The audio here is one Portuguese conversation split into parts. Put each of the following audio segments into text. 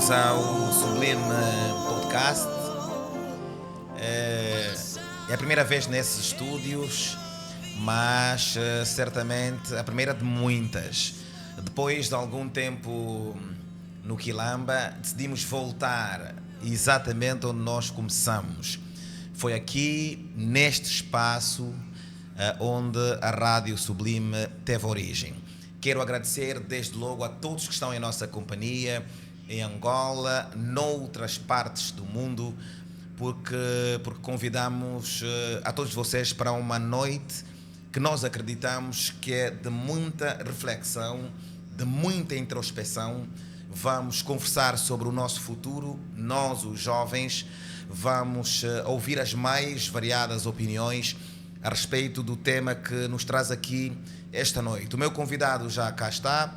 bem-vindos ao Sublime Podcast. É a primeira vez nesses estúdios, mas certamente a primeira de muitas. Depois de algum tempo no Quilamba, decidimos voltar exatamente onde nós começamos. Foi aqui, neste espaço, onde a Rádio Sublime teve origem. Quero agradecer desde logo a todos que estão em nossa companhia, em Angola, noutras partes do mundo, porque convidamos a todos vocês para uma noite que nós acreditamos que é de muita reflexão, de muita introspeção. Vamos conversar sobre o nosso futuro, nós, os jovens, vamos ouvir as mais variadas opiniões a respeito do tema que nos traz aqui esta noite. O meu convidado já cá está.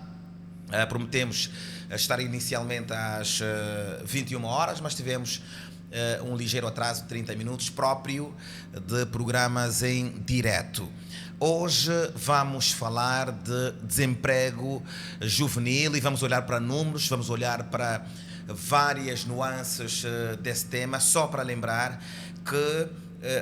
Prometemos estar inicialmente às 21 horas, mas tivemos um ligeiro atraso de 30 minutos próprio de programas em direto. Hoje vamos falar de desemprego juvenil e vamos olhar para números, vamos olhar para várias nuances desse tema, só para lembrar que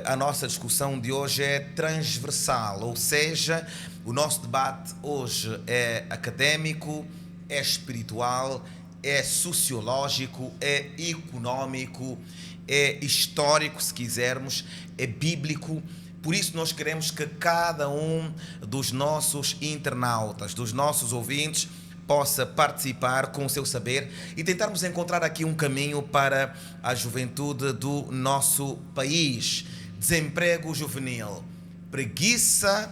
a nossa discussão de hoje é transversal, ou seja, o nosso debate hoje é académico, é espiritual, é sociológico, é económico, é histórico, se quisermos, é bíblico. Por isso nós queremos que cada um dos nossos internautas, dos nossos ouvintes, possa participar com o seu saber e tentarmos encontrar aqui um caminho para a juventude do nosso país. Desemprego juvenil, preguiça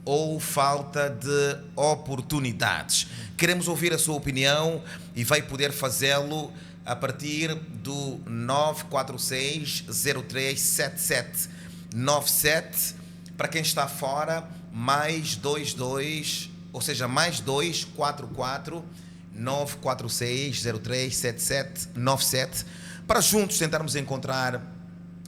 ou falta de oportunidades? Queremos ouvir a sua opinião e vai poder fazê-lo a partir do 946037797. Para quem está fora, mais 22, ou seja, mais 244 946037797, para juntos tentarmos encontrar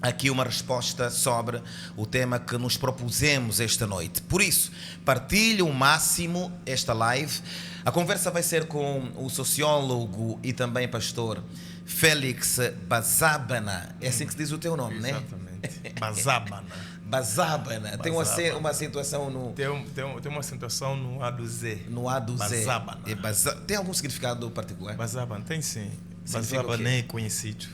aqui uma resposta sobre o tema que nos propusemos esta noite. Por isso, partilhe o máximo esta live. A conversa vai ser com o sociólogo e também pastor Félix Bazabana. É assim que se diz o teu nome, né? Exatamente. Bazabana. Bazabana. Tem uma acentuação no... Tem uma acentuação no A do Z. No A do Z. Bazabana. Tem algum significado particular? Bazabana, tem sim. Significa Bazabana é conhecido.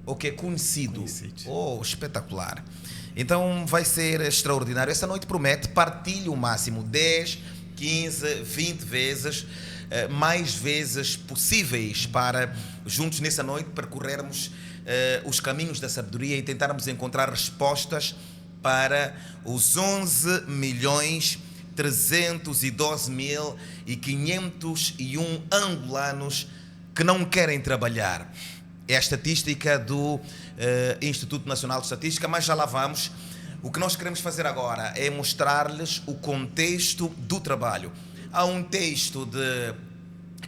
O que é conhecido. Conhecido. Oh, espetacular. Então vai ser extraordinário. Essa noite promete, partilhe o máximo 10, 15, 20 vezes, mais vezes possíveis, para juntos nessa noite percorrermos os caminhos da sabedoria e tentarmos encontrar respostas para os 11.312.501 angolanos que não querem trabalhar. É a estatística do Instituto Nacional de Estatística, mas já lá vamos. O que nós queremos fazer agora é mostrar-lhes o contexto do trabalho. Há um texto de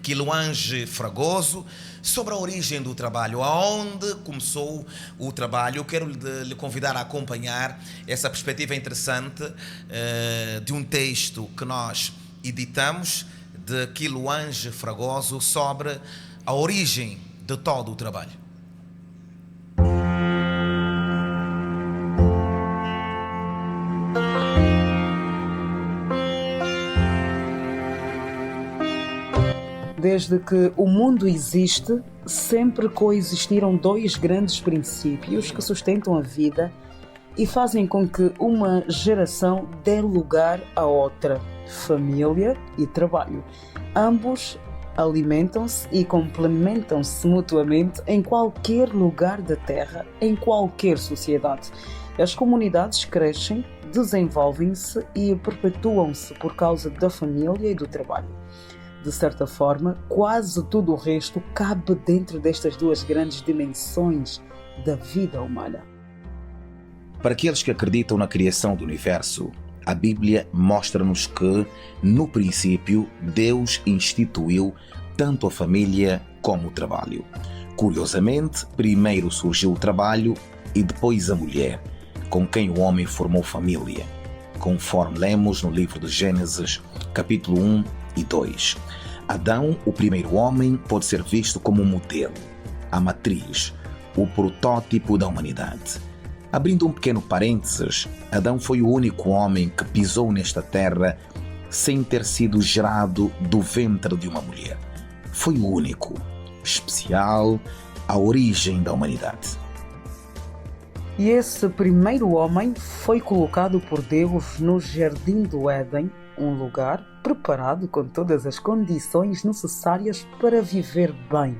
Quiloange Fragoso sobre a origem do trabalho, aonde começou o trabalho. Eu quero lhe convidar a acompanhar essa perspectiva interessante de um texto que nós editamos, de Quiloange Fragoso, sobre a origem de todo o trabalho. Desde que o mundo existe, sempre coexistiram dois grandes princípios que sustentam a vida e fazem com que uma geração dê lugar à outra: família e trabalho. Ambos alimentam-se e complementam-se mutuamente em qualquer lugar da Terra, em qualquer sociedade. As comunidades crescem, desenvolvem-se e perpetuam-se por causa da família e do trabalho. De certa forma, quase tudo o resto cabe dentro destas duas grandes dimensões da vida humana. Para aqueles que acreditam na criação do universo, a Bíblia mostra-nos que, no princípio, Deus instituiu tanto a família como o trabalho. Curiosamente, primeiro surgiu o trabalho e depois a mulher, com quem o homem formou família, conforme lemos no livro de Gênesis, capítulo 1 e 2. Adão, o primeiro homem, pode ser visto como um modelo. a matriz, o protótipo da humanidade. Abrindo um pequeno parênteses, Adão foi o único homem que pisou nesta terra sem ter sido gerado do ventre de uma mulher. Foi o único, especial, a origem da humanidade. E esse primeiro homem foi colocado por Deus no Jardim do Éden, um lugar preparado com todas as condições necessárias para viver bem.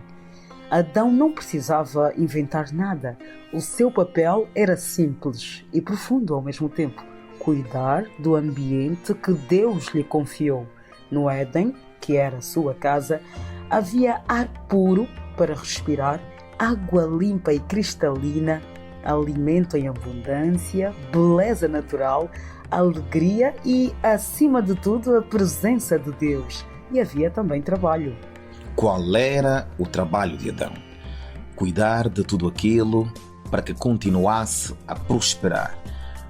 Adão não precisava inventar nada. O seu papel era simples e profundo ao mesmo tempo: cuidar do ambiente que Deus lhe confiou. No Éden, que era sua casa, havia ar puro para respirar, água limpa e cristalina, alimento em abundância, beleza natural, alegria e, acima de tudo, a presença de Deus. E havia também trabalho. Qual era o trabalho de Adão? Cuidar de tudo aquilo para que continuasse a prosperar.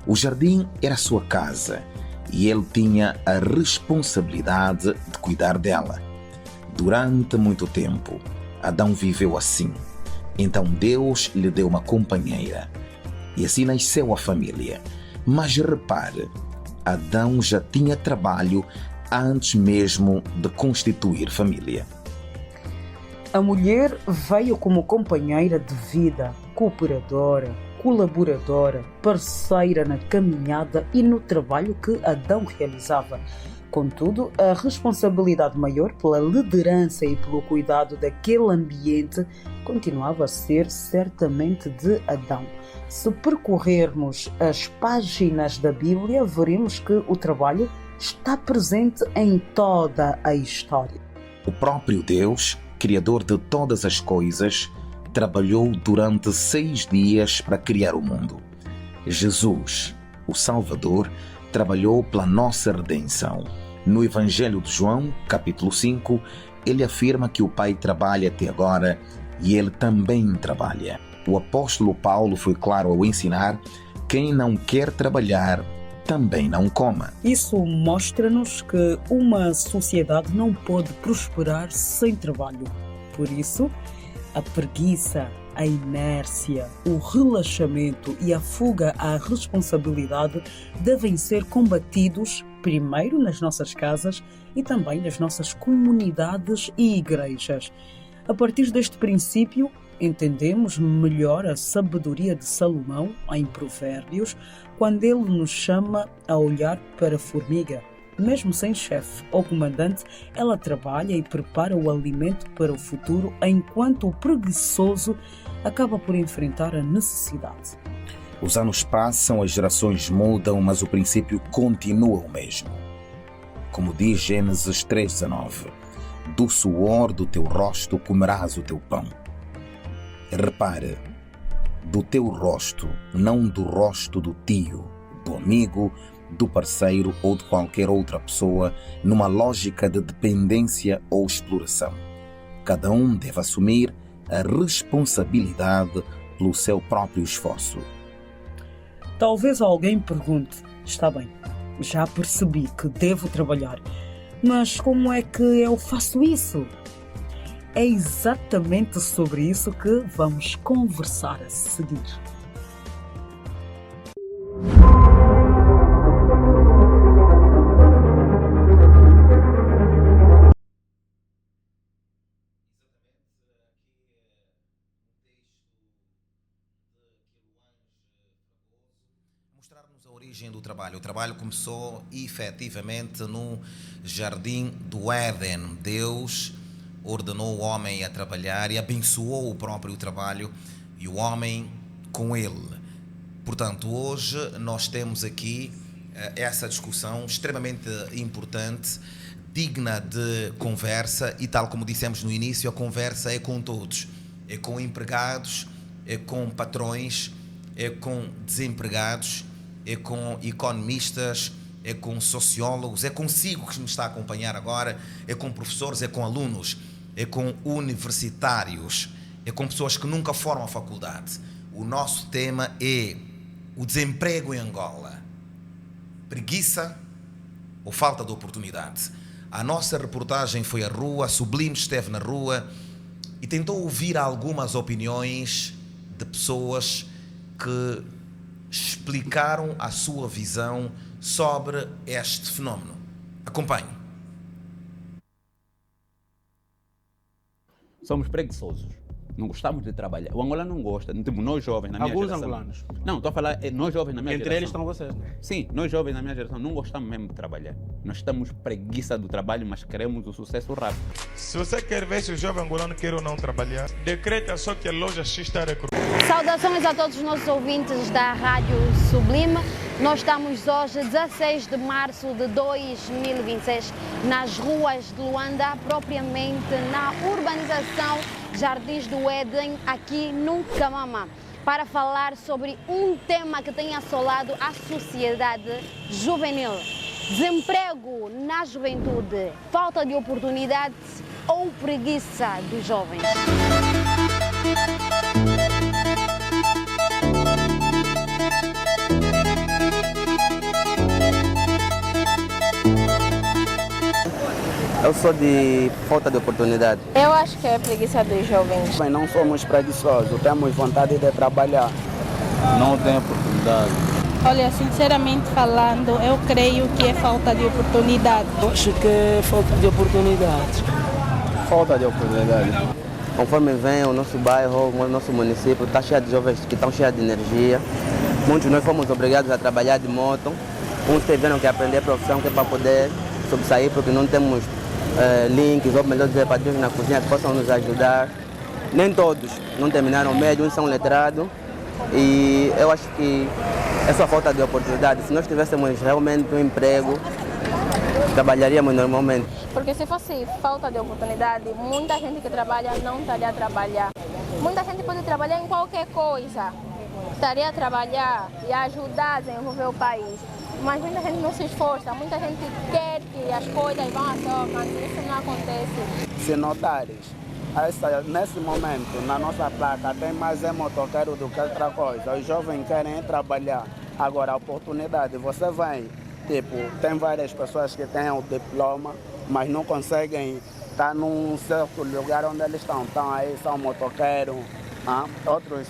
O jardim era sua casa e ele tinha a responsabilidade de cuidar dela. Durante muito tempo, Adão viveu assim. Então Deus lhe deu uma companheira e assim nasceu a família. Mas repare, Adão já tinha trabalho antes mesmo de constituir família. A mulher veio como companheira de vida, cooperadora, colaboradora, parceira na caminhada e no trabalho que Adão realizava. Contudo, a responsabilidade maior pela liderança e pelo cuidado daquele ambiente continuava a ser certamente de Adão. Se percorrermos as páginas da Bíblia, veremos que o trabalho está presente em toda a história. O próprio Deus, Criador de todas as coisas, trabalhou durante 6 dias para criar o mundo. Jesus, o Salvador, trabalhou pela nossa redenção. No Evangelho de João, capítulo 5, ele afirma que o Pai trabalha até agora e ele também trabalha. O apóstolo Paulo foi claro ao ensinar: quem não quer trabalhar, também não coma. Isso mostra-nos que uma sociedade não pode prosperar sem trabalho. Por isso, a preguiça, a inércia, o relaxamento e a fuga à responsabilidade devem ser combatidos primeiro nas nossas casas e também nas nossas comunidades e igrejas. A partir deste princípio, entendemos melhor a sabedoria de Salomão em Provérbios, quando ele nos chama a olhar para a formiga. Mesmo sem chefe ou comandante, ela trabalha e prepara o alimento para o futuro, enquanto o preguiçoso acaba por enfrentar a necessidade. Os anos passam, as gerações mudam, mas o princípio continua o mesmo. Como diz Gênesis 3,19: do suor do teu rosto comerás o teu pão. Repare, do teu rosto, não do rosto do tio, do amigo, do parceiro ou de qualquer outra pessoa, numa lógica de dependência ou exploração. Cada um deve assumir a responsabilidade pelo seu próprio esforço. Talvez alguém pergunte: está bem, já percebi que devo trabalhar, mas como é que eu faço isso? É exatamente sobre isso que vamos conversar a seguir. Mostrar-nos a origem do trabalho. O trabalho começou efetivamente no Jardim do Éden. Deus ordenou o homem a trabalhar e abençoou o próprio trabalho e o homem com ele. Portanto, hoje nós temos aqui essa discussão extremamente importante, digna de conversa e, tal como dissemos no início, a conversa é com todos. É com empregados, é com patrões, é com desempregados, é com economistas, é com sociólogos, é consigo que me está a acompanhar agora, é com professores, é com alunos, é com universitários, é com pessoas que nunca foram à faculdade. O nosso tema é o desemprego em Angola. Preguiça ou falta de oportunidade? A nossa reportagem foi à rua, a Sublime esteve na rua e tentou ouvir algumas opiniões de pessoas que explicaram a sua visão sobre este fenómeno. Acompanhe. Somos preguiçosos. Não gostamos de trabalhar. O angolano não gosta. Tipo, nós jovens, na minha Alguns geração. angolanos. Não, estou a falar, nós jovens na minha Entre geração. eles estão vocês, né? Sim, nós jovens na minha geração não gostamos mesmo de trabalhar. Nós temos preguiça do trabalho, mas queremos o sucesso rápido. Se você quer ver se o jovem angolano quer ou não trabalhar, decreta só que a loja X está recrutando. Saudações a todos os nossos ouvintes da Rádio Sublime. Nós estamos hoje, 16 de março de 2026, nas ruas de Luanda, propriamente na urbanização Jardins do Éden, aqui no Camama, para falar sobre um tema que tem assolado a sociedade juvenil. Desemprego na juventude, falta de oportunidades ou preguiça dos jovens. Eu sou de falta de oportunidade. Eu acho que é preguiça dos jovens. Mas não somos preguiçosos, temos vontade de trabalhar. Não tem oportunidade. Olha, sinceramente falando, eu creio que é falta de oportunidade. Eu acho que é falta de oportunidade. Falta de oportunidade. Conforme vem o nosso bairro, o nosso município, está cheio de jovens que estão cheios de energia. Muitos de nós fomos obrigados a trabalhar de moto. Uns tiveram que aprender profissão que é para poder sobressair, porque não temos links, ou melhor dizer, padrinhos na cozinha que possam nos ajudar. Nem todos não terminaram o médio, uns são letrados. E eu acho que é só falta de oportunidade. Se nós tivéssemos realmente um emprego, trabalharíamos normalmente. Porque se fosse falta de oportunidade, muita gente que trabalha não estaria a trabalhar. Muita gente pode trabalhar em qualquer coisa. Estaria a trabalhar e ajudar a desenvolver o país. Mas muita gente não se esforça, muita gente quer que as coisas vão a só, mas isso não acontece. Se notares, nesse momento, na nossa placa, tem mais motoqueiro do que outra coisa. Os jovens querem trabalhar. Agora, a oportunidade, você vem, tipo, tem várias pessoas que têm o diploma, mas não conseguem estar num certo lugar onde eles estão. Estão aí, são motoqueiros, outros.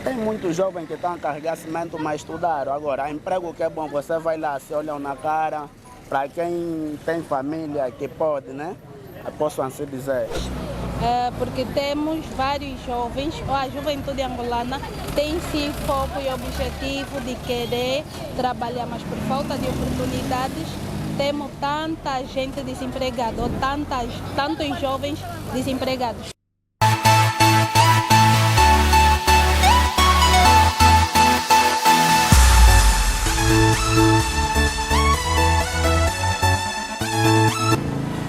Tem muitos jovens que estão a carregar cimento, mas estudaram. Agora, emprego que é bom, você vai lá, se olham na cara. Para quem tem família que pode, né? Posso assim dizer. Porque temos vários jovens, ou a juventude angolana tem sim foco e objetivo de querer trabalhar, mas por falta de oportunidades temos tanta gente desempregada, ou tantos jovens desempregados.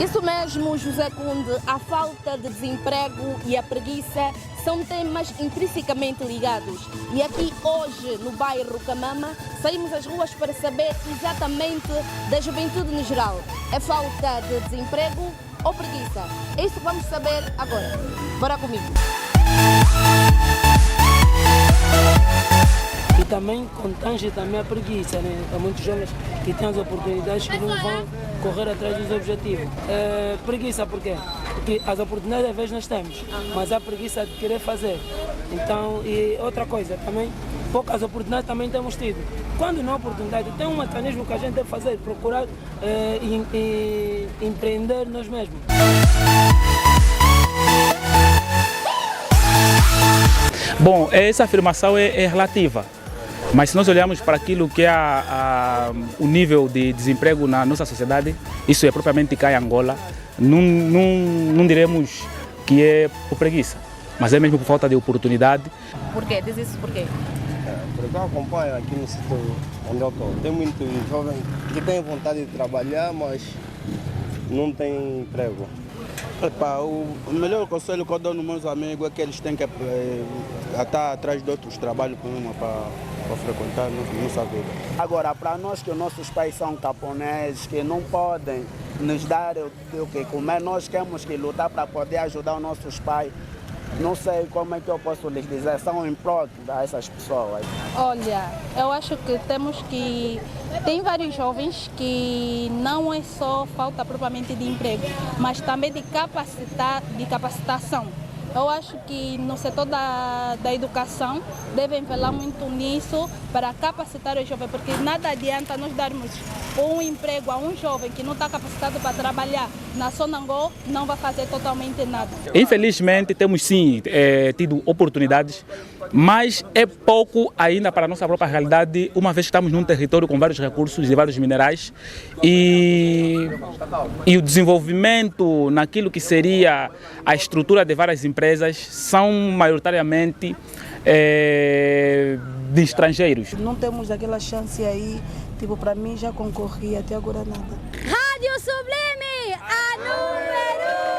Isso mesmo, José Kunde, a falta de desemprego e a preguiça são temas intrinsecamente ligados. E aqui hoje, no bairro Camama, saímos às ruas para saber exatamente da juventude no geral. É falta de desemprego ou preguiça? É isso que vamos saber agora. Bora comigo. E também contange também a preguiça, né? Há muitos jovens que têm as oportunidades que não vão correr atrás dos objetivos. Preguiça por quê? Porque as oportunidades às vezes nós temos, mas há preguiça de querer fazer. Então, e outra coisa também, poucas oportunidades também temos tido. Quando não há oportunidade, tem um mecanismo que a gente deve fazer, procurar empreender nós mesmos. Bom, essa afirmação é relativa, mas se nós olharmos para aquilo que é o nível de desemprego na nossa sociedade, isso é propriamente cá em Angola, não diremos que é por preguiça, mas é mesmo por falta de oportunidade. Por quê? Diz isso por quê? Porque eu acompanho aqui no sítio onde eu estou. Tem muitos jovens que têm vontade de trabalhar, mas não têm emprego. O melhor conselho que eu dou nos meus amigos é que eles têm que estar atrás de outros trabalhos para frequentar nossa vida. Agora, para nós que os nossos pais são camponeses, que não podem nos dar o que comer, nós temos que lutar para poder ajudar os nossos pais. Não sei como é que eu posso lhes dizer, são em prol dessas pessoas. Olha, eu acho que temos que... Tem vários jovens que não é só falta propriamente de emprego, mas também de capacitação. Eu acho que no setor da educação devem velar muito nisso para capacitar o jovem, porque nada adianta nós darmos um emprego a um jovem que não está capacitado para trabalhar na Sonangol, não vai fazer totalmente nada. Infelizmente temos sim tido oportunidades, mas é pouco ainda para a nossa própria realidade, uma vez que estamos num território com vários recursos e vários minerais e o desenvolvimento naquilo que seria a estrutura de várias empresas são maioritariamente de estrangeiros. Não temos aquela chance aí, tipo, para mim já concorri, até agora nada. Rádio Sublime, a número 1.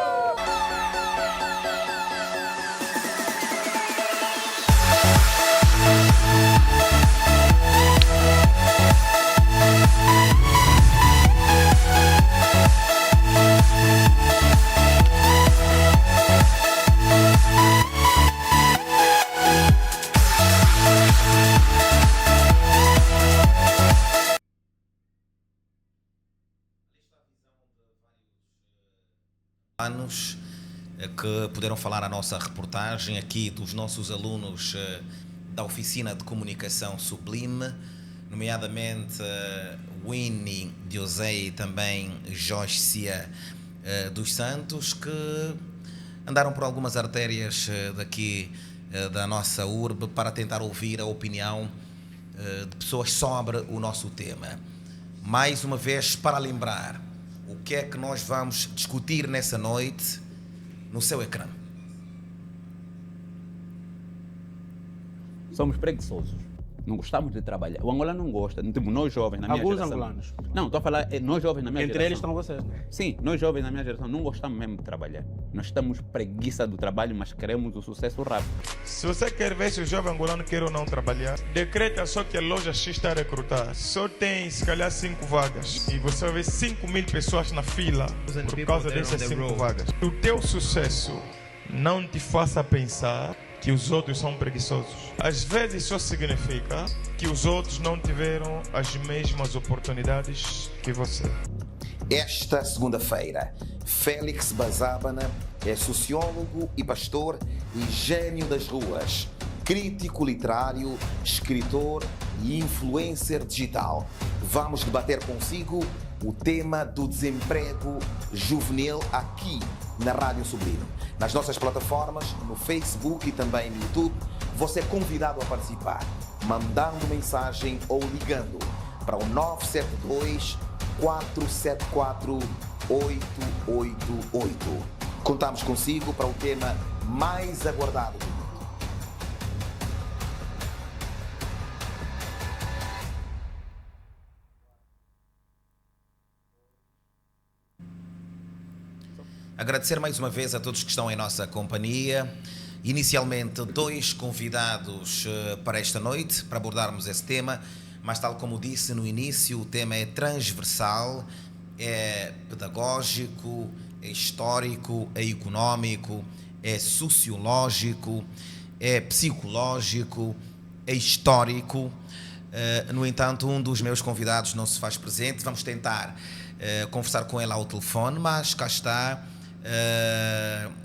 Anos que puderam falar a nossa reportagem aqui dos nossos alunos da Oficina de Comunicação Sublime, nomeadamente Winnie Diosei e também Josia dos Santos, que andaram por algumas artérias daqui da nossa urbe para tentar ouvir a opinião de pessoas sobre o nosso tema. Mais uma vez, para lembrar o que é que nós vamos discutir nessa noite no seu ecrã. Somos preguiçosos. Não gostamos de trabalhar. O angolano não gosta. Tipo, nós jovens, na minha Alguns geração... angolanos. Não, estou a falar, nós jovens na minha Entre geração. eles estão vocês, né? Sim, nós jovens na minha geração não gostamos mesmo de trabalhar. Nós temos preguiça do trabalho, mas queremos o sucesso rápido. Se você quer ver se o jovem angolano quer ou não trabalhar, decreta só que a loja X está a recrutar. Só tem, se calhar, 5 vagas. E você vai ver 5.000 pessoas na fila por causa dessas 5 vagas. O teu sucesso não te faça pensar que os outros são preguiçosos. Às vezes só significa que os outros não tiveram as mesmas oportunidades que você. Esta segunda-feira, Félix Bazabana é sociólogo e pastor e gênio das ruas, crítico literário, escritor e influencer digital. Vamos debater consigo o tema do desemprego juvenil aqui na Rádio Sublime. Nas nossas plataformas, no Facebook e também no YouTube, você é convidado a participar, mandando mensagem ou ligando para o 972 474 888. Contamos consigo para o tema mais aguardado do mundo. Agradecer mais uma vez a todos que estão em nossa companhia. Inicialmente, 2 convidados para esta noite, para abordarmos esse tema, mas tal como disse no início, o tema é transversal, é pedagógico, é histórico, é económico, é sociológico, é psicológico, é histórico. No entanto, um dos meus convidados não se faz presente. Vamos tentar conversar com ele ao telefone, mas cá está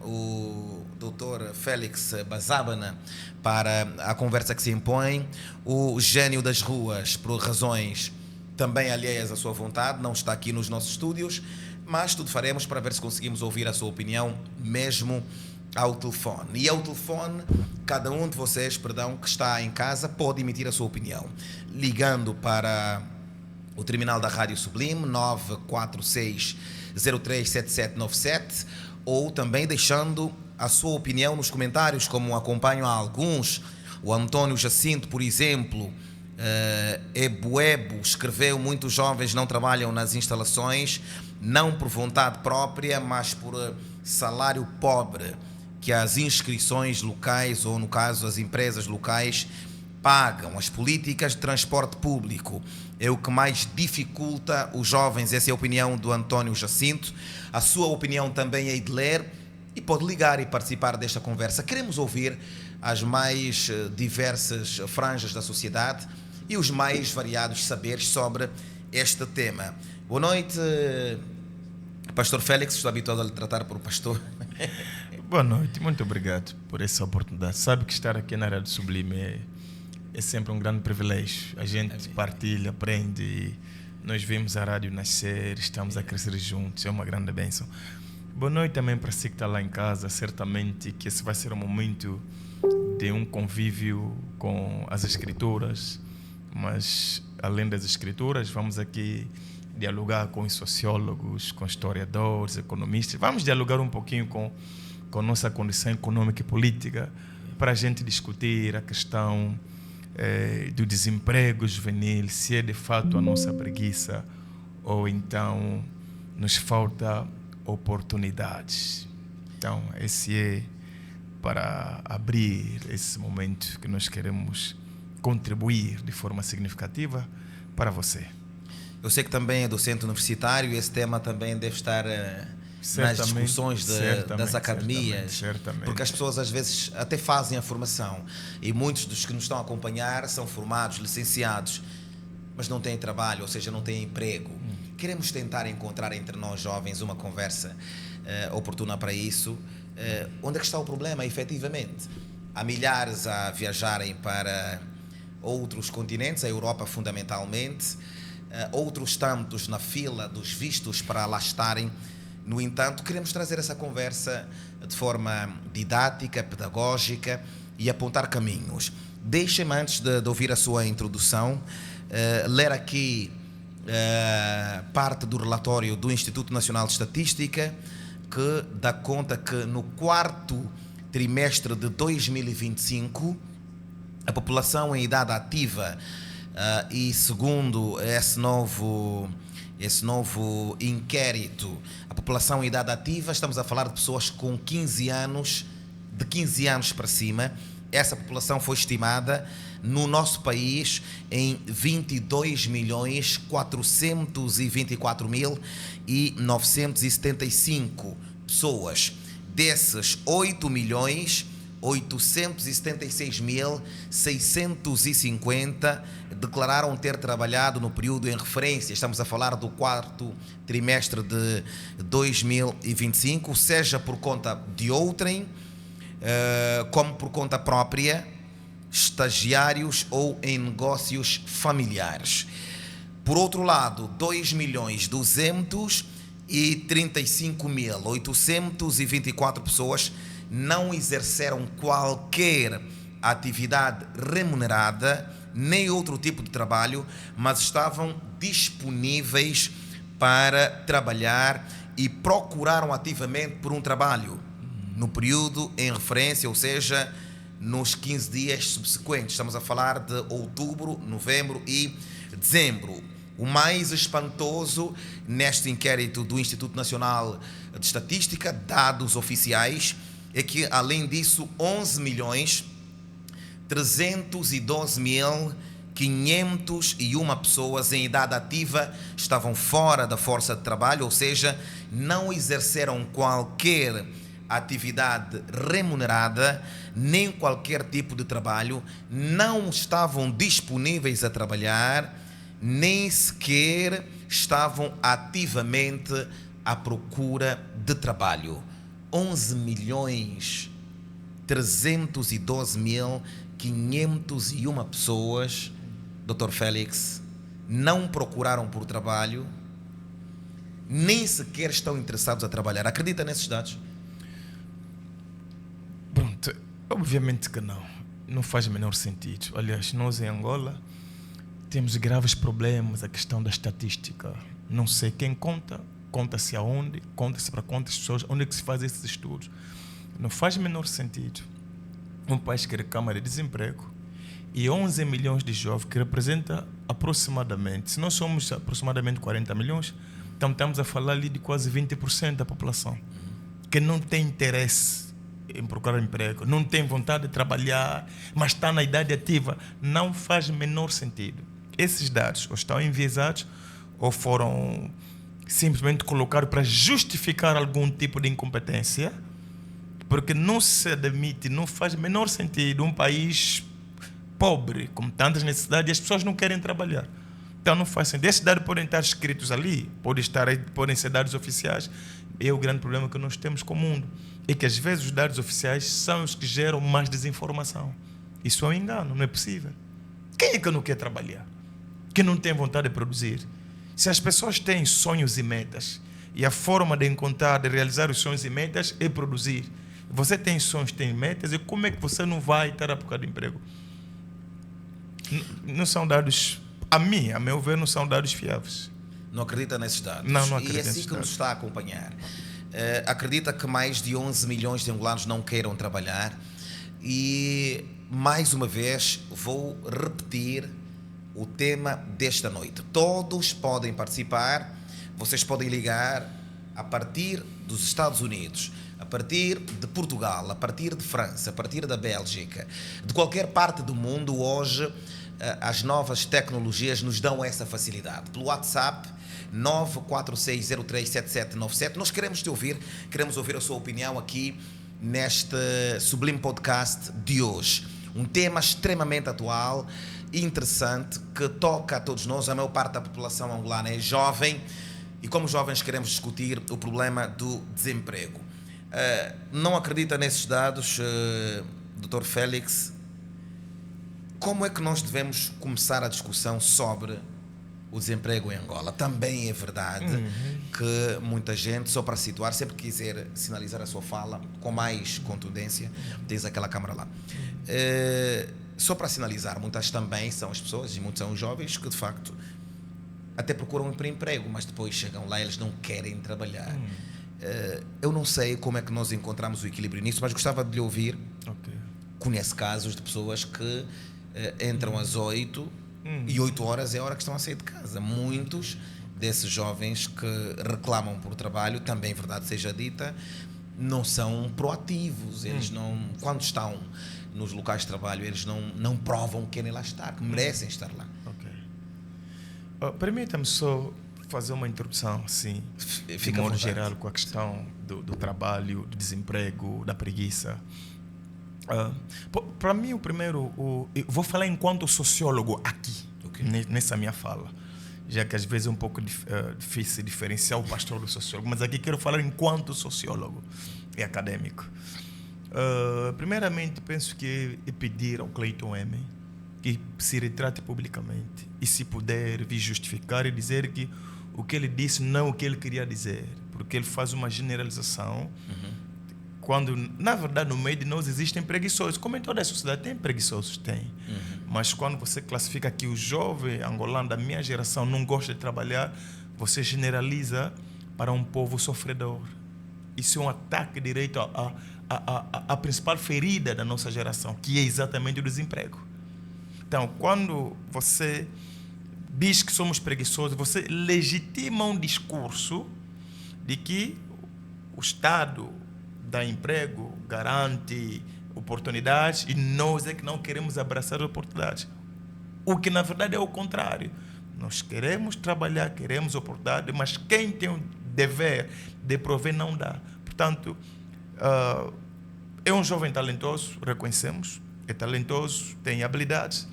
o Dr. Félix Bazabana para a conversa que se impõe. O gênio das ruas, por razões também alheias à sua vontade, não está aqui nos nossos estúdios, mas tudo faremos para ver se conseguimos ouvir a sua opinião mesmo ao telefone. E ao telefone, cada um de vocês, que está em casa, pode emitir a sua opinião, ligando para o terminal da Rádio Sublime 946-037797, ou também deixando a sua opinião nos comentários, como acompanham a alguns. O Antônio Jacinto, por exemplo, Ebuebo, escreveu: muitos jovens não trabalham nas instalações, não por vontade própria, mas por salário pobre, que as inscrições locais, ou no caso as empresas locais, pagam. As políticas de transporte público é o que mais dificulta os jovens. Essa é a opinião do Antônio Jacinto. A sua opinião também é de ler e pode ligar e participar desta conversa. Queremos ouvir as mais diversas franjas da sociedade e os mais variados saberes sobre este tema. Boa noite, Pastor Félix. Estou habituado a lhe tratar por pastor. Boa noite, muito obrigado por essa oportunidade. Sabe que estar aqui na Rádio Sublime é sempre um grande privilégio. A gente partilha, aprende. Nós vemos a rádio nascer, estamos a crescer juntos, é uma grande bênção. Boa noite também para si que está lá em casa. Certamente que esse vai ser um momento de um convívio com as escrituras, mas além das escrituras, vamos aqui dialogar com os sociólogos, com historiadores, economistas. Vamos dialogar um pouquinho com a nossa condição econômica e política para a gente discutir a questão do desemprego juvenil, se é de fato a nossa preguiça ou então nos falta oportunidades. Então, esse é para abrir esse momento que nós queremos contribuir de forma significativa para você. Eu sei que também é docente universitário e esse tema também deve estar nas discussões das academias, certamente. Porque as pessoas às vezes até fazem a formação e muitos dos que nos estão a acompanhar são formados, licenciados, mas não têm trabalho, ou seja, não têm emprego. Queremos tentar encontrar entre nós jovens uma conversa oportuna para isso. Onde é que está o problema, efetivamente? Há milhares a viajarem para outros continentes, a Europa fundamentalmente, outros tantos na fila dos vistos para lá estarem. No entanto, queremos trazer essa conversa de forma didática, pedagógica e apontar caminhos. Deixem-me, antes de ouvir a sua introdução, ler aqui parte do relatório do Instituto Nacional de Estatística, que dá conta que no quarto trimestre de 2025, a população em idade ativa, e segundo esse novo inquérito, a população em idade ativa, estamos a falar de pessoas com 15 anos, de 15 anos para cima. Essa população foi estimada no nosso país em 22.424.975 pessoas. Desses, 8.876.650 declararam ter trabalhado no período em referência. Estamos a falar do quarto trimestre de 2025, seja por conta de outrem, como por conta própria, estagiários ou em negócios familiares. Por outro lado, 2.235.824 pessoas não exerceram qualquer atividade remunerada, nem outro tipo de trabalho, mas estavam disponíveis para trabalhar e procuraram ativamente por um trabalho no período em referência, ou seja, nos 15 dias subsequentes. Estamos a falar de outubro, novembro e dezembro. O mais espantoso neste inquérito do Instituto Nacional de Estatística, dados oficiais, é que, além disso, 11.312.501 pessoas em idade ativa estavam fora da força de trabalho, ou seja, não exerceram qualquer atividade remunerada, nem qualquer tipo de trabalho, não estavam disponíveis a trabalhar, nem sequer estavam ativamente à procura de trabalho. 11.312.501 pessoas, Dr. Félix, não procuraram por trabalho, nem sequer estão interessados a trabalhar. Acredita nesses dados? Pronto, obviamente que não. Não faz o menor sentido. Aliás, nós em Angola temos graves problemas, a questão da estatística. Não sei quem conta, conta-se aonde, conta-se para quantas pessoas, onde é que se faz esses estudos. Não faz o menor sentido um país que reclama de desemprego e 11 milhões de jovens, que representa aproximadamente, se nós somos aproximadamente 40 milhões, então estamos a falar ali de quase 20% da população que não tem interesse em procurar emprego, não tem vontade de trabalhar, mas está na idade ativa. Não faz o menor sentido. Esses dados ou estão enviesados ou foram simplesmente colocados para justificar algum tipo de incompetência, porque não se admite, não faz o menor sentido um país pobre, com tantas necessidades, e as pessoas não querem trabalhar. Então não faz sentido. Esses dados podem estar escritos ali, podem ser dados oficiais. É o grande problema que nós temos com o mundo. É que às vezes os dados oficiais são os que geram mais desinformação. Isso é um engano, não é possível. Quem é que não quer trabalhar? Que não tem vontade de produzir? Se as pessoas têm sonhos e metas, e a forma de encontrar, de realizar os sonhos e metas é produzir. Você tem sonhos, tem metas, e como é que você não vai estar à procura de emprego? Não são dados, a meu ver, não são dados fiáveis. Não acredita nesses dados? Não acredito. E assim que nos está a acompanhar, acredita que mais de 11 milhões de angolanos não queiram trabalhar? E, mais uma vez, vou repetir o tema desta noite. Todos podem participar, vocês podem ligar a partir dos Estados Unidos, a partir de Portugal, a partir de França, a partir da Bélgica, de qualquer parte do mundo. Hoje as novas tecnologias nos dão essa facilidade. Pelo WhatsApp 946037797. Nós queremos te ouvir, queremos ouvir a sua opinião aqui neste Sublime Podcast de hoje. Um tema extremamente atual, interessante, que toca a todos nós. A maior parte da população angolana é jovem e, como jovens, queremos discutir o problema do desemprego. Não acredita nesses dados, Dr. Félix? Como é que nós devemos começar a discussão sobre o desemprego em Angola? Também é verdade que muita gente, só para situar, sempre que quiser sinalizar a sua fala com mais contundência, tens aquela câmara lá. Só para sinalizar, muitas também são as pessoas, e muitos são os jovens, que de facto até procuram um emprego, mas depois chegam lá e eles não querem trabalhar. Eu não sei como é que nós encontramos o equilíbrio nisso, mas gostava de lhe ouvir. Conhece casos de pessoas que entram às 8 e 8 horas é a hora que estão a sair de casa. Muitos desses jovens que reclamam por trabalho, também verdade seja dita, não são proativos. Eles não, quando estão nos locais de trabalho, eles não provam que querem lá estar, que merecem estar lá. Permita-me só fazer uma introdução, assim, de modo geral, com a questão do trabalho, do desemprego, da preguiça. Para mim, eu vou falar enquanto sociólogo aqui, nessa minha fala, já que às vezes é um pouco difícil diferenciar o pastor do sociólogo, mas aqui quero falar enquanto sociólogo e acadêmico. Primeiramente, penso que é pedir ao Cleiton M que se retrate publicamente e, se puder, vir justificar e dizer que o que ele disse não é o que ele queria dizer, porque ele faz uma generalização quando, na verdade, no meio de nós existem preguiçosos. Como em toda a sociedade tem preguiçosos, tem. Mas quando você classifica que o jovem angolano da minha geração não gosta de trabalhar, você generaliza para um povo sofredor. Isso é um ataque direto à principal ferida da nossa geração, que é exatamente o desemprego. Então, quando você diz que somos preguiçosos, você legitima um discurso de que o Estado dá emprego, garante oportunidades, e nós é que não queremos abraçar oportunidades. O que, na verdade, é o contrário. Nós queremos trabalhar, queremos oportunidade, mas quem tem o dever de prover não dá. Portanto, é um jovem talentoso, reconhecemos, é talentoso, tem habilidades,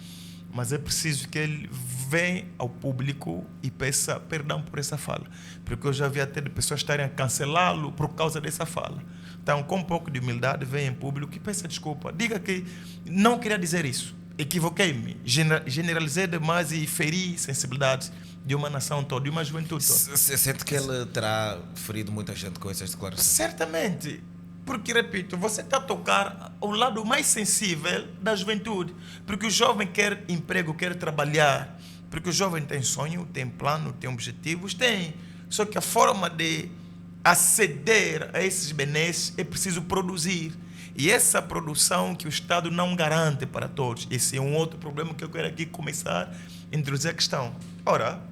mas é preciso que ele venha ao público e peça perdão por essa fala, porque eu já vi até de pessoas estarem a cancelá-lo por causa dessa fala. Então, com um pouco de humildade, venha em público e peça desculpa. Diga que não queria dizer isso, equivoquei-me, generalizei demais e feri sensibilidades de uma nação toda, de uma juventude toda. Você sente que ele terá ferido muita gente com essas declarações? Certamente. Porque, repito, você está a tocar ao lado mais sensível da juventude. Porque o jovem quer emprego, quer trabalhar. Porque o jovem tem sonho, tem plano, tem objetivos, tem. Só que a forma de aceder a esses benesses é preciso produzir. E essa produção que o Estado não garante para todos. Esse é um outro problema que eu quero aqui começar a introduzir a questão. Ora,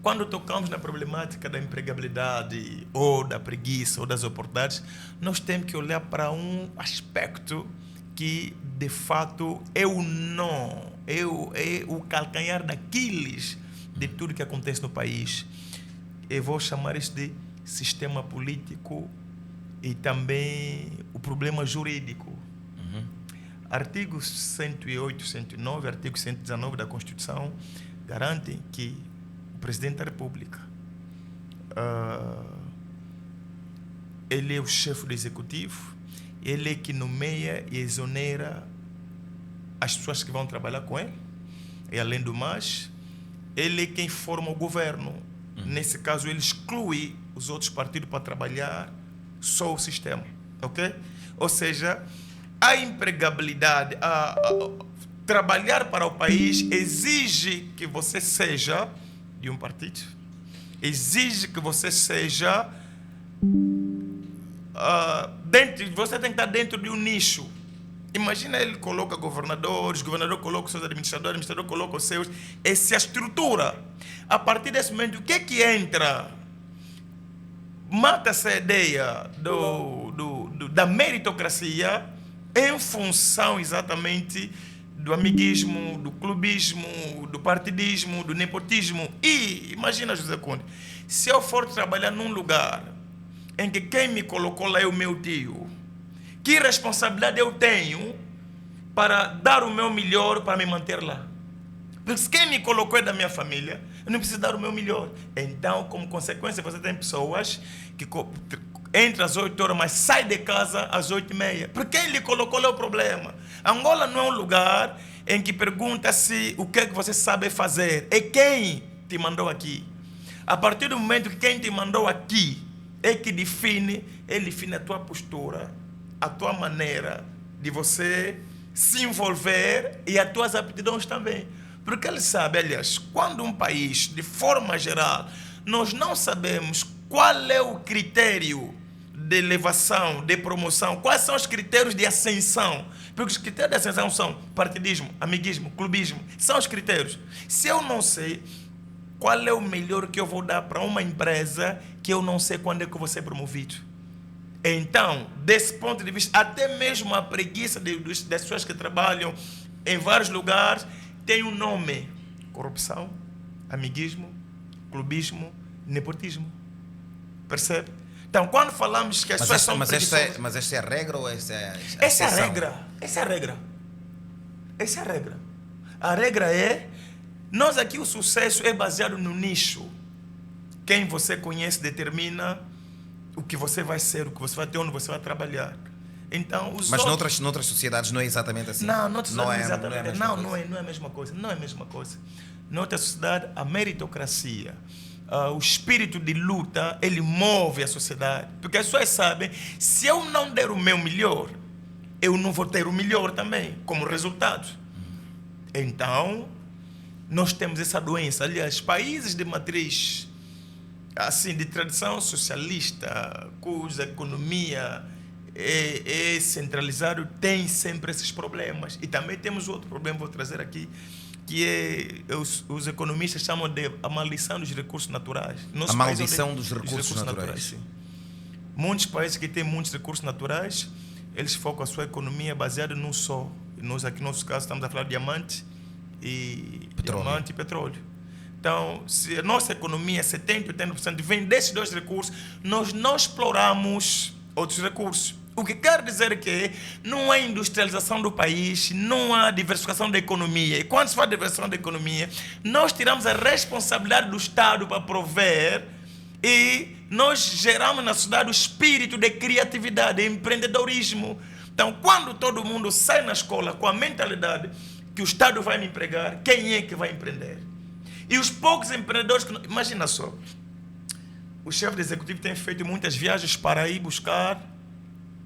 quando tocamos na problemática da empregabilidade, ou da preguiça, ou das oportunidades, nós temos que olhar para um aspecto que, de fato, é o nó, é o calcanhar daqueles de tudo que acontece no país. Eu vou chamar isso de sistema político e também o problema jurídico. Artigo 108, 109, artigo 119 da Constituição garantem que o Presidente da República, ele é o chefe do Executivo, ele é que nomeia e exonera as pessoas que vão trabalhar com ele, e além do mais, ele é quem forma o governo. Nesse caso, ele exclui os outros partidos para trabalhar só o sistema, ok? Ou seja, a empregabilidade, trabalhar para o país exige que você seja de um partido, exige que você seja você tem que estar dentro de um nicho. Imagina, ele coloca governadores, o governador coloca os seus administradores, o administrador coloca os seus. Essa é a estrutura. A partir desse momento, o que é que entra? Mata-se a ideia da meritocracia em função exatamente do amiguismo, do clubismo, do partidismo, do nepotismo. E imagina, José Conde, se eu for trabalhar num lugar em que quem me colocou lá é o meu tio, que responsabilidade eu tenho para dar o meu melhor para me manter lá? Porque se quem me colocou é da minha família, eu não preciso dar o meu melhor. Então, como consequência, você tem pessoas que entram às 8 horas, mas saem de casa às 8h30. Porque quem lhe colocou lá é o problema. Angola não é um lugar em que pergunta-se o que é que você sabe fazer. É quem te mandou aqui. A partir do momento que quem te mandou aqui é que define a tua postura, a tua maneira de você se envolver e as tuas aptidões também. Porque ele sabe, aliás, quando um país, de forma geral, nós não sabemos qual é o critério de elevação, de promoção, quais são os critérios de ascensão. Porque os critérios de ascensão são partidismo, amiguismo, clubismo, são os critérios. Se eu não sei qual é o melhor que eu vou dar para uma empresa, que eu não sei quando é que eu vou ser promovido. Então, desse ponto de vista, até mesmo a preguiça das pessoas que trabalham em vários lugares tem um nome: corrupção, amiguismo, clubismo, nepotismo. Percebe? Então, quando falamos que as pessoas são preguiçosas... Mas esta é a regra ou esta é a exceção? Essa é a regra. Essa é a regra. Essa é a regra. A regra é... Nós aqui, o sucesso é baseado no nicho. Quem você conhece determina o que você vai ser, o que você vai ter, onde você vai trabalhar. Então, mas noutras sociedades não é exatamente assim? Não, noutras sociedades não é exatamente. Não é a mesma coisa. Não é a mesma coisa. Noutra sociedade, a meritocracia, o espírito de luta, ele move a sociedade. Porque as pessoas sabem, se eu não der o meu melhor, eu não vou ter o melhor também, como resultado. Então, nós temos essa doença. Aliás, países de matriz, assim, de tradição socialista, cuja economia é centralizada, tem sempre esses problemas. E também temos outro problema, vou trazer aqui, que os economistas chamam de a maldição dos recursos naturais. A maldição dos recursos naturais. Sim. Muitos países que têm muitos recursos naturais, eles focam a sua economia baseada num só. Nós aqui, no nosso caso, estamos a falar de diamante e petróleo. Então, se a nossa economia, 70%, 80% vem desses dois recursos, nós não exploramos outros recursos. O que quer dizer que não há industrialização do país, não há diversificação da economia. E quando se fala de diversificação da economia, nós tiramos a responsabilidade do Estado para prover e nós geramos na sociedade o espírito de criatividade, de empreendedorismo. Então, quando todo mundo sai na escola com a mentalidade que o Estado vai me empregar, quem é que vai empreender? E os poucos empreendedores... Imagina só, o chefe do executivo tem feito muitas viagens para ir buscar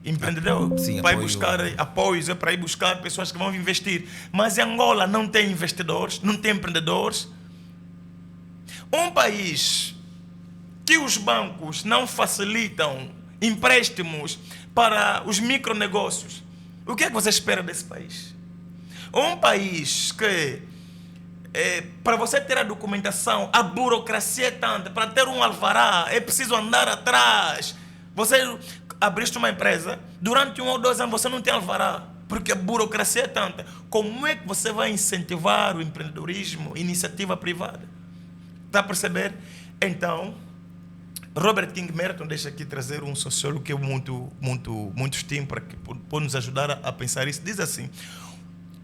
empreendedores, para ir buscar apoios, para ir buscar pessoas que vão investir. Mas em Angola não tem investidores, não tem empreendedores. Um país que os bancos não facilitam empréstimos para os micronegócios, o que é que você espera desse país? Um país que, para você ter a documentação, a burocracia é tanta, para ter um alvará é preciso andar atrás. Você abriste uma empresa, durante 1 ou 2 anos você não tem alvará, porque a burocracia é tanta. Como é que você vai incentivar o empreendedorismo, iniciativa privada? Está a perceber? Então, Robert King Merton deixa aqui trazer um sociólogo que eu muito estimo, para que pode nos ajudar a pensar isso. Diz assim: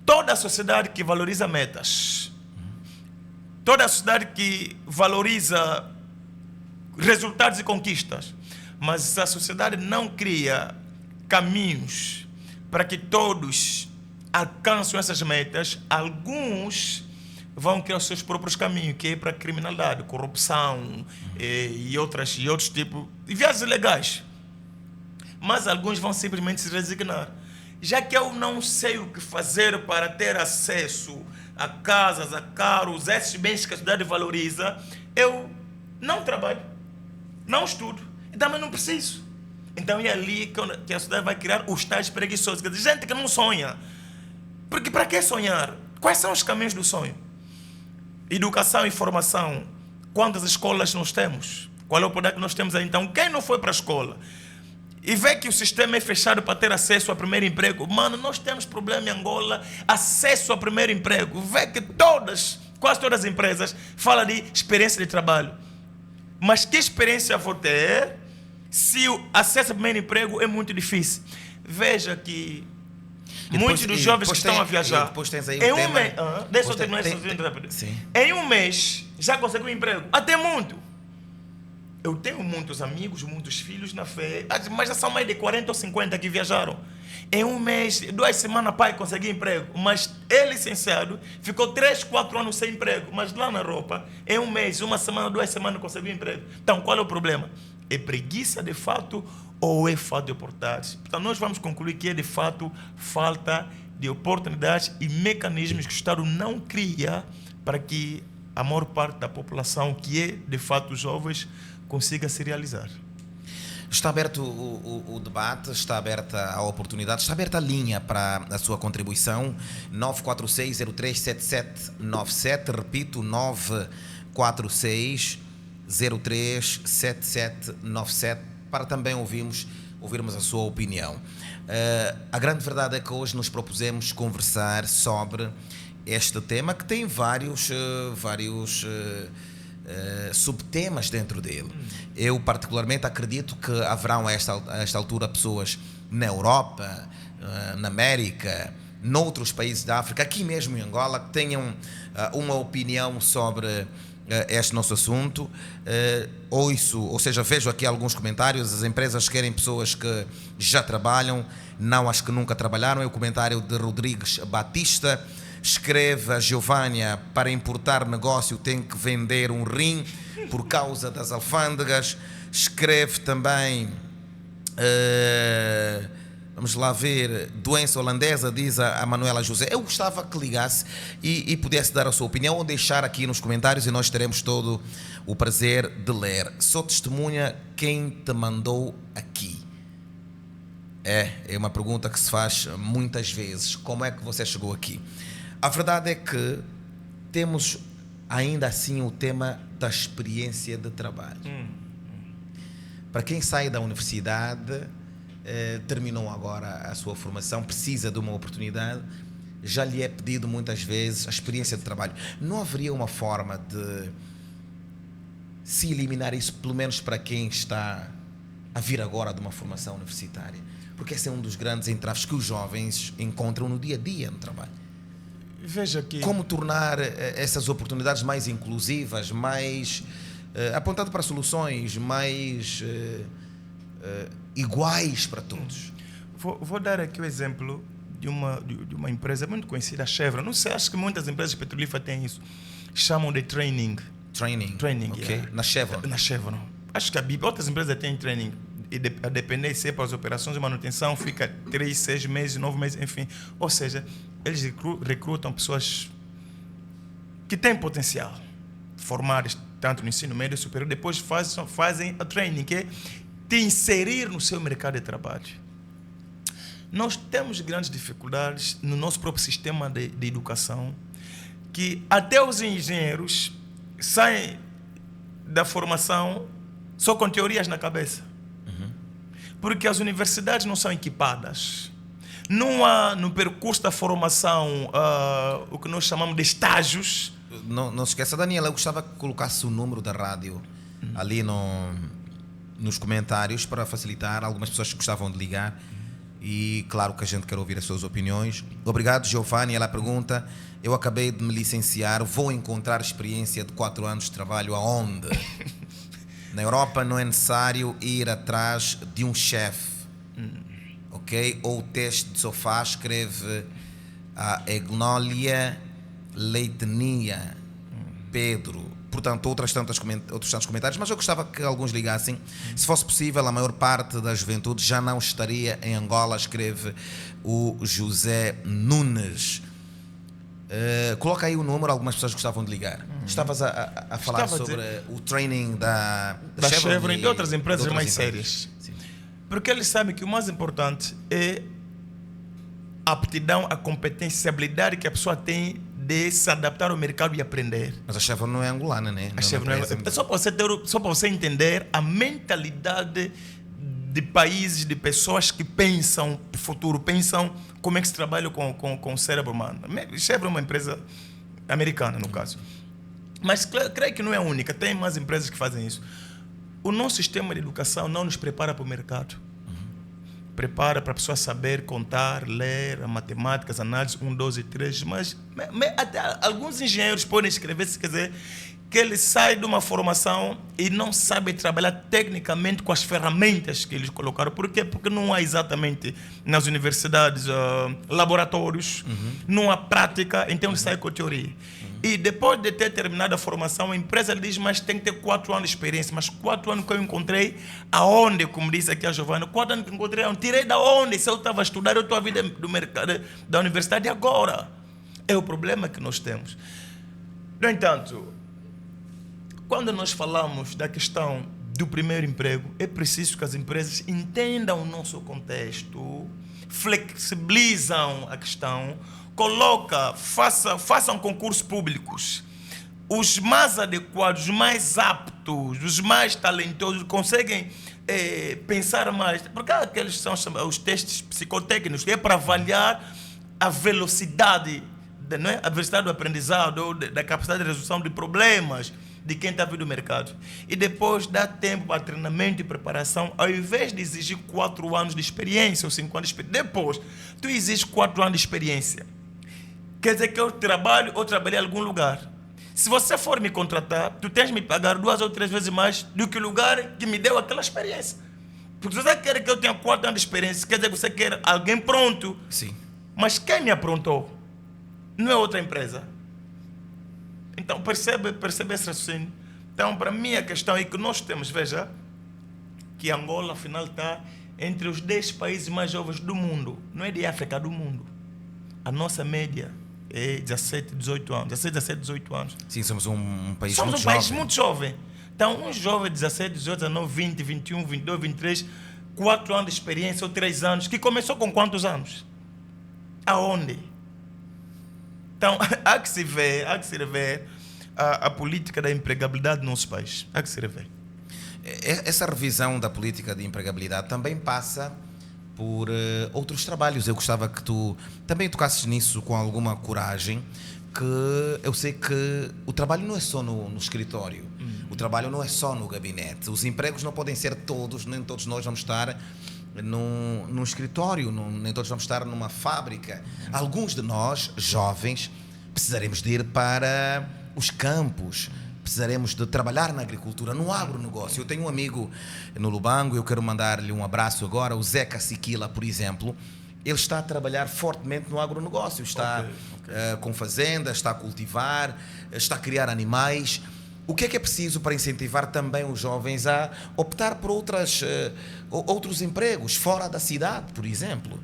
toda a sociedade que valoriza metas, toda a sociedade que valoriza resultados e conquistas, mas a sociedade não cria caminhos para que todos alcancem essas metas, alguns vão criar os seus próprios caminhos, que é para a criminalidade, corrupção e outros tipos de viagens ilegais. Mas alguns vão simplesmente se resignar. Já que eu não sei o que fazer para ter acesso a casas, a carros, esses bens que a sociedade valoriza, eu não trabalho, não estudo e também não preciso. Então é ali que a sociedade vai criar os tais preguiçosos, quer dizer, gente que não sonha. Porque para que sonhar? Quais são os caminhos do sonho? Educação e formação. Quantas escolas nós temos? Qual é o poder que nós temos aí? Então, quem não foi para a escola e vê que o sistema é fechado para ter acesso ao primeiro emprego, mano, nós temos problema em Angola, acesso ao primeiro emprego. Vê que quase todas as empresas falam de experiência de trabalho. Mas que experiência vou ter se o acesso ao primeiro emprego é muito difícil? Veja que muitos dos jovens que estão a viajar, em um mês já conseguiu um emprego, até muito. Eu tenho muitos amigos, muitos filhos na fé, mas já são mais de 40 ou 50 que viajaram. Em um mês, 2 semanas, pai, consegui emprego. Mas ele, licenciado, ficou 3, 4 anos sem emprego. Mas lá na Europa, em um mês, 1 semana, 2 semanas, conseguiu emprego. Então, qual é o problema? É preguiça de fato ou é falta de oportunidades? Então, nós vamos concluir que é de fato falta de oportunidades e mecanismos que o Estado não cria para que a maior parte da população, que é de fato os jovens, consiga se realizar. Está aberto o debate, está aberta a oportunidade, está aberta a linha para a sua contribuição. 946-037797, repito, 946-037797, para também ouvirmos a sua opinião. A grande verdade é que hoje nos propusemos conversar sobre este tema, que tem vários subtemas dentro dele. Eu particularmente acredito que haverão a esta altura pessoas na Europa, na América, noutros países da África, aqui mesmo em Angola, que tenham uma opinião sobre este nosso assunto. Ou seja, vejo aqui alguns comentários. As empresas querem pessoas que já trabalham, não as que nunca trabalharam. É o comentário de Rodrigues Batista. Escreve a Giovânia: para importar negócio tem que vender um rim por causa das alfândegas. Escreve também, vamos lá ver, doença holandesa, diz a Manuela José. Eu gostava que ligasse e pudesse dar a sua opinião ou deixar aqui nos comentários e nós teremos todo o prazer de ler. Sou testemunha, quem te mandou aqui? É uma pergunta que se faz muitas vezes. Como é que você chegou aqui? A verdade é que temos ainda assim o tema da experiência de trabalho. Para quem sai da universidade, terminou agora a sua formação, precisa de uma oportunidade, já lhe é pedido muitas vezes a experiência de trabalho. Não haveria uma forma de se eliminar isso, pelo menos para quem está a vir agora de uma formação universitária? Porque esse é um dos grandes entraves que os jovens encontram no dia a dia no trabalho. Veja que... Como tornar essas oportunidades mais inclusivas, mais apontado para soluções mais iguais para todos? Vou dar aqui o exemplo de uma empresa muito conhecida, a Chevron. Não sei, acho que muitas empresas petrolíferas têm isso. Chamam de training. Training, ok. Na Chevron. Na Chevron. Acho que outras empresas têm training. E a depender se é para as operações de manutenção, fica 3, 6 meses, 9 meses, enfim. Ou seja, eles recrutam pessoas que têm potencial, formadas tanto no ensino médio e superior, depois fazem a training, que é te inserir no seu mercado de trabalho. Nós temos grandes dificuldades no nosso próprio sistema de educação, que até os engenheiros saem da formação só com teorias na cabeça. Porque as universidades não são equipadas. Não há no percurso da formação o que nós chamamos de estágios. Não se esqueça, Daniela, eu gostava que colocasse o número da rádio ali nos comentários para facilitar. Algumas pessoas que gostavam de ligar E claro que a gente quer ouvir as suas opiniões. Obrigado, Giovanni. Ela pergunta: eu acabei de me licenciar, vou encontrar experiência de 4 anos de trabalho aonde? Na Europa não é necessário ir atrás de um chefe, ok? Ou o teste de sofá, escreve a Egnólia Leitenia Pedro. Portanto, outros tantos comentários, mas eu gostava que alguns ligassem. Se fosse possível, a maior parte da juventude já não estaria em Angola, escreve o José Nunes. Coloca aí o número, algumas pessoas gostavam de ligar. Estavas a falar sobre o training da Chevron e de outras empresas mais sérias. Sim. Porque eles sabem que o mais importante é a aptidão, a competência, a habilidade que a pessoa tem de se adaptar ao mercado e aprender. Mas a Chevron não é angolana, né? A Chevron é só para você entender a mentalidade de países, de pessoas que pensam no futuro, pensam como é que se trabalha com o cérebro humano. A Chevron é uma empresa americana, no caso. Mas creio que não é a única, tem mais empresas que fazem isso. O nosso sistema de educação não nos prepara para o mercado. Prepara para a pessoa saber contar, ler, matemáticas, análise, 1, 2 e 3, mas até alguns engenheiros podem escrever, se quiser, que ele sai de uma formação e não sabe trabalhar tecnicamente com as ferramentas que eles colocaram. Por quê? Porque não há exatamente nas universidades laboratórios, não há prática, então ele sai com a teoria. E depois de ter terminado a formação, a empresa lhe diz: mas tem que ter 4 anos de experiência. Mas 4 anos que eu encontrei, aonde, como disse aqui a Giovana, 4 anos que eu encontrei, eu tirei da onde? Se eu estava a estudar, eu estou a vida do mercado, da universidade agora. É o problema que nós temos. No entanto, quando nós falamos da questão do primeiro emprego, é preciso que as empresas entendam o nosso contexto, flexibilizam a questão, façam concursos públicos. Os mais adequados, os mais aptos, os mais talentosos conseguem pensar mais. Porque aqueles são os testes psicotécnicos, que é para avaliar a velocidade, não é? A velocidade do aprendizado, da capacidade de resolução de problemas de quem está vindo do mercado. E depois dá tempo para treinamento e preparação, ao invés de exigir 4 anos de experiência ou 5 anos de experiência. Depois, tu exiges 4 anos de experiência. Quer dizer que eu trabalhei em algum lugar. Se você for me contratar, tu tens de me pagar 2 ou 3 vezes mais do que o lugar que me deu aquela experiência. Porque se você quer que eu tenha 4 anos de experiência, quer dizer que você quer alguém pronto. Sim. Mas quem me aprontou? Não é outra empresa. Então, percebe esse raciocínio? Então, para mim, a questão é que nós temos, veja, que Angola, afinal, está entre os 10 países mais jovens do mundo. Não é de África, do mundo. A nossa média é 17, 18 anos. 17, 18 anos. Sim, somos um país muito jovem. Somos um país muito jovem. Então, um jovem de 17, 18, 19, 20, 21, 22, 23, 4 anos de experiência ou 3 anos, que começou com quantos anos? Aonde? Então, há que se rever a política da empregabilidade no nosso país. Há que se rever. Essa revisão da política de empregabilidade também passa por outros trabalhos. Eu gostava que tu também tocasses nisso com alguma coragem, que eu sei que o trabalho não é só no escritório, o trabalho não é só no gabinete, os empregos não podem ser todos, nem todos nós vamos estar num escritório, nem todos vamos estar numa fábrica. Alguns de nós, jovens, precisaremos de ir para os campos, precisaremos de trabalhar na agricultura, no agronegócio. Eu tenho um amigo no Lubango, eu quero mandar-lhe um abraço agora, o Zé Caciquila, por exemplo. Ele está a trabalhar fortemente no agronegócio, está com fazenda, está a cultivar, está a criar animais. O que é preciso para incentivar também os jovens a optar por outros empregos, fora da cidade, por exemplo?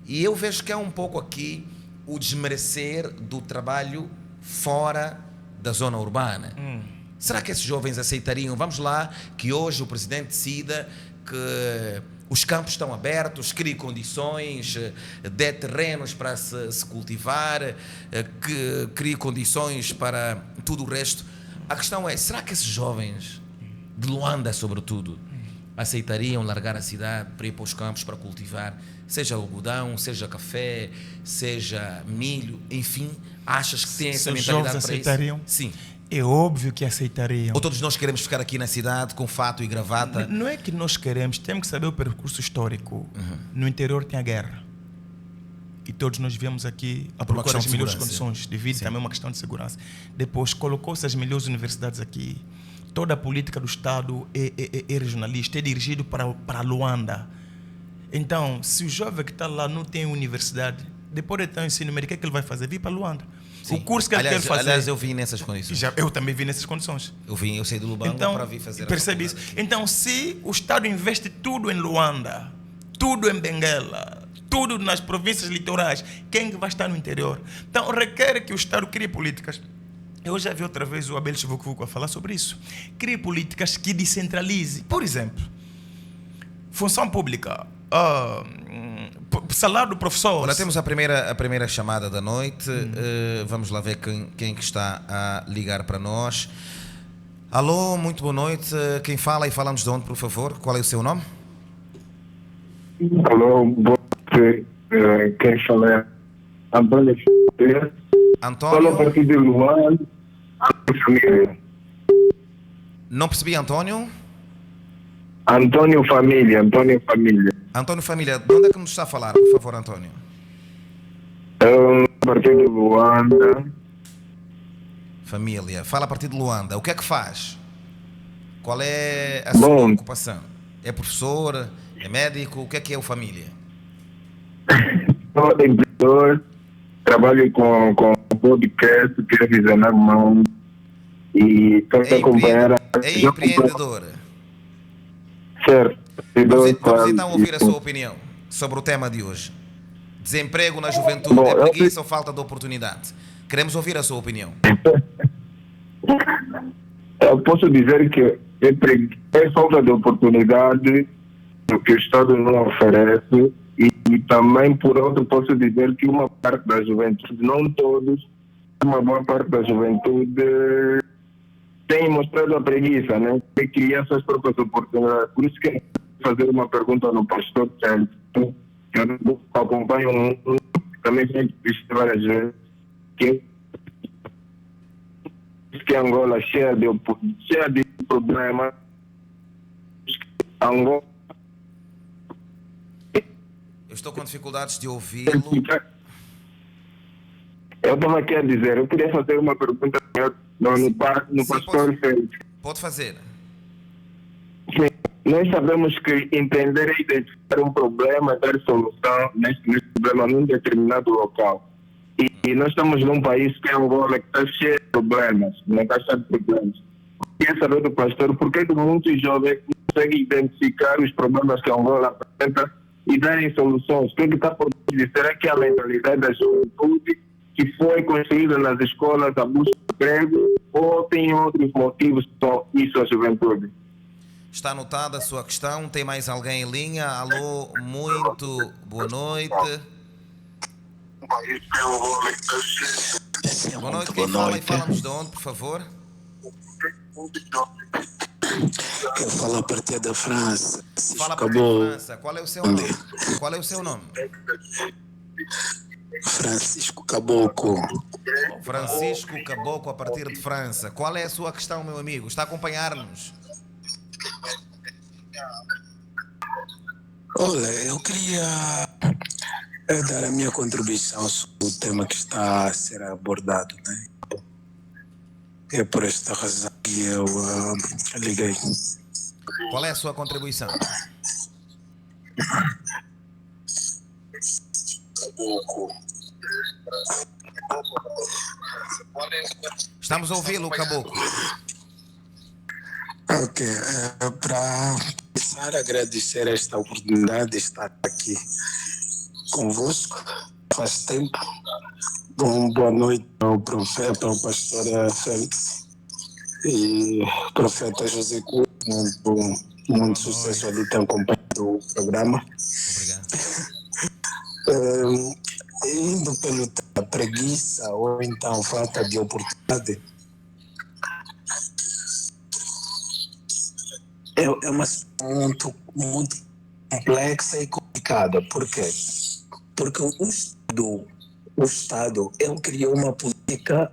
E eu vejo que há um pouco aqui o desmerecer do trabalho fora da zona urbana. Será que esses jovens aceitariam? Vamos lá, que hoje o presidente decida que os campos estão abertos, crie condições, dê terrenos para se cultivar, que crie condições para tudo o resto. A questão é, será que esses jovens de Luanda, sobretudo, aceitariam largar a cidade para ir para os campos para cultivar, seja algodão, seja café, seja milho, enfim? Achas que têm essa mentalidade para aceitariam? isso? Sim. É óbvio que aceitariam. Ou todos nós queremos ficar aqui na cidade com fato e gravata? Não é que nós queremos, temos que saber o percurso histórico. No interior tem a guerra. E todos nós viemos aqui a procurar as melhores condições de vida, também uma questão de segurança. Depois colocou-se as melhores universidades aqui. Toda a política do Estado é regionalista, é dirigido para Luanda. Então, se o jovem que está lá não tem universidade, depois de ter o ensino médio, o que é que ele vai fazer? Vir para Luanda. Sim. O curso que ele quer fazer... Aliás, eu vim nessas condições. Eu também vim nessas condições. Eu saí do Lubango para vir fazer... Percebe isso? Então, se o Estado investe tudo em Luanda, tudo em Benguela, tudo nas províncias litorais, quem vai estar no interior? Então, requer que o Estado crie políticas. Eu já vi outra vez o Abel Chivucuvuco a falar sobre isso. Crie políticas que descentralizem. Por exemplo, função pública, salário do professor. Olha, temos a primeira chamada da noite. Vamos lá ver quem que está a ligar para nós. Alô, muito boa noite. Quem fala e falamos de onde, por favor? Qual é o seu nome? Alô, boa noite. Quem fala é Antônio. Antônio? Falo a partir de Luanda. Não percebi, Antônio? Antônio Família. Antônio Família, de onde é que nos está a falar, por favor, Antônio? A partir de Luanda. Família, fala a partir de Luanda. O que é que faz? Qual é a sua ocupação? É professor? É médico? O que é o Família? Sou empreendedor, trabalho com podcast, quero visionar mão e estou a acompanhar... É empreendedor? Certo. Vamos então ouvir a sua opinião sobre o tema de hoje. Desemprego na juventude, é preguiça ou falta de oportunidade? Queremos ouvir a sua opinião. Eu posso dizer que é falta de oportunidade que o Estado não oferece e também, por outro, posso dizer que uma parte da juventude, não todos, uma boa parte da juventude tem mostrado a preguiça, né? De criar suas próprias oportunidades. Por isso que eu vou fazer uma pergunta no pastor Celso, que eu acompanho também sempre visto várias vezes, que Angola é cheia de problemas. Angola... Eu estou com dificuldades de ouvi-lo. Eu estava aqui a dizer, eu queria fazer uma pergunta no pastor Félix. Pode fazer. Sim, nós sabemos que entender e identificar um problema, dar solução nesse problema num determinado local. E nós estamos num país que é Angola, que está cheio de problemas, não está cheio de problemas. Eu queria saber do pastor por que muitos jovens conseguem identificar os problemas que Angola apresenta e darem soluções. O que está por dizer? Será que a mentalidade da juventude que foi construída nas escolas, a busca de emprego, ou tem outros motivos para isso a juventude? Está anotada a sua questão. Tem mais alguém em linha? Alô, muito boa noite. Boa noite, quem fala e fala-nos de onde, por favor? Eu falo a partir da França. Fala a partir da França. Qual é o seu nome? Qual é o seu nome? Francisco Caboclo. Francisco Caboclo, a partir de França. Qual é a sua questão, meu amigo? Está a acompanhar-nos? Olha, eu queria dar a minha contribuição sobre o tema que está a ser abordado, né? É por esta razão que eu liguei. Qual é a sua contribuição? Estamos a ouvi-lo, Caboclo. Ok. Para começar, agradecer esta oportunidade de estar aqui convosco. Faz tempo. Boa noite ao profeta, ao pastor Félix e profeta José Couto. Muito sucesso ali, tem acompanhado o programa. Obrigado. Indo pela preguiça ou então falta de oportunidade, é uma situação muito complexa e complicada. Por quê? Porque o Estado ele criou uma política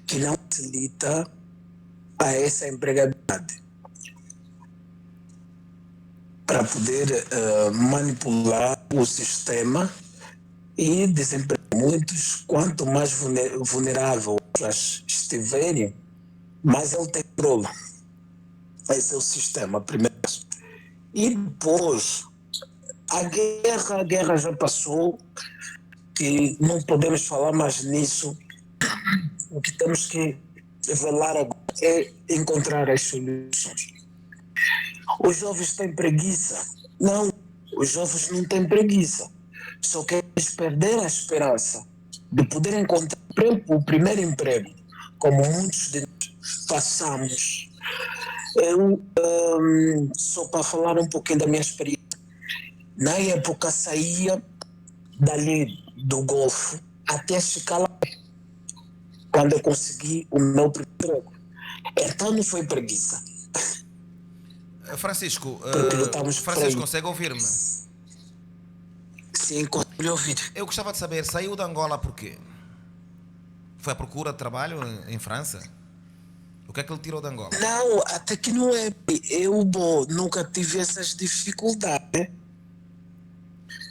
que não facilita a essa empregabilidade para poder manipular o sistema e desempregar muitos. Quanto mais vulnerável elas estiverem, mais ele tem controle. Esse é o sistema, primeiro. E depois, a guerra já passou, que não podemos falar mais nisso. O que temos que velar agora é encontrar as soluções. Os jovens têm preguiça? Não, os jovens não têm preguiça. Só que eles perderam a esperança de poder encontrar o primeiro emprego, como muitos de nós passamos. Eu, só para falar um pouquinho da minha experiência, na época saía dali do Golfo até chegar lá, quando eu consegui o meu primeiro emprego. Então não foi preguiça. Francisco, Francisco, consegue ouvir-me? Sim, consigo ouvir. Eu gostava de saber, saiu da Angola por quê? Foi à procura de trabalho em França? O que é que ele tirou da Angola? Não, até que não é. Eu nunca tive essas dificuldades.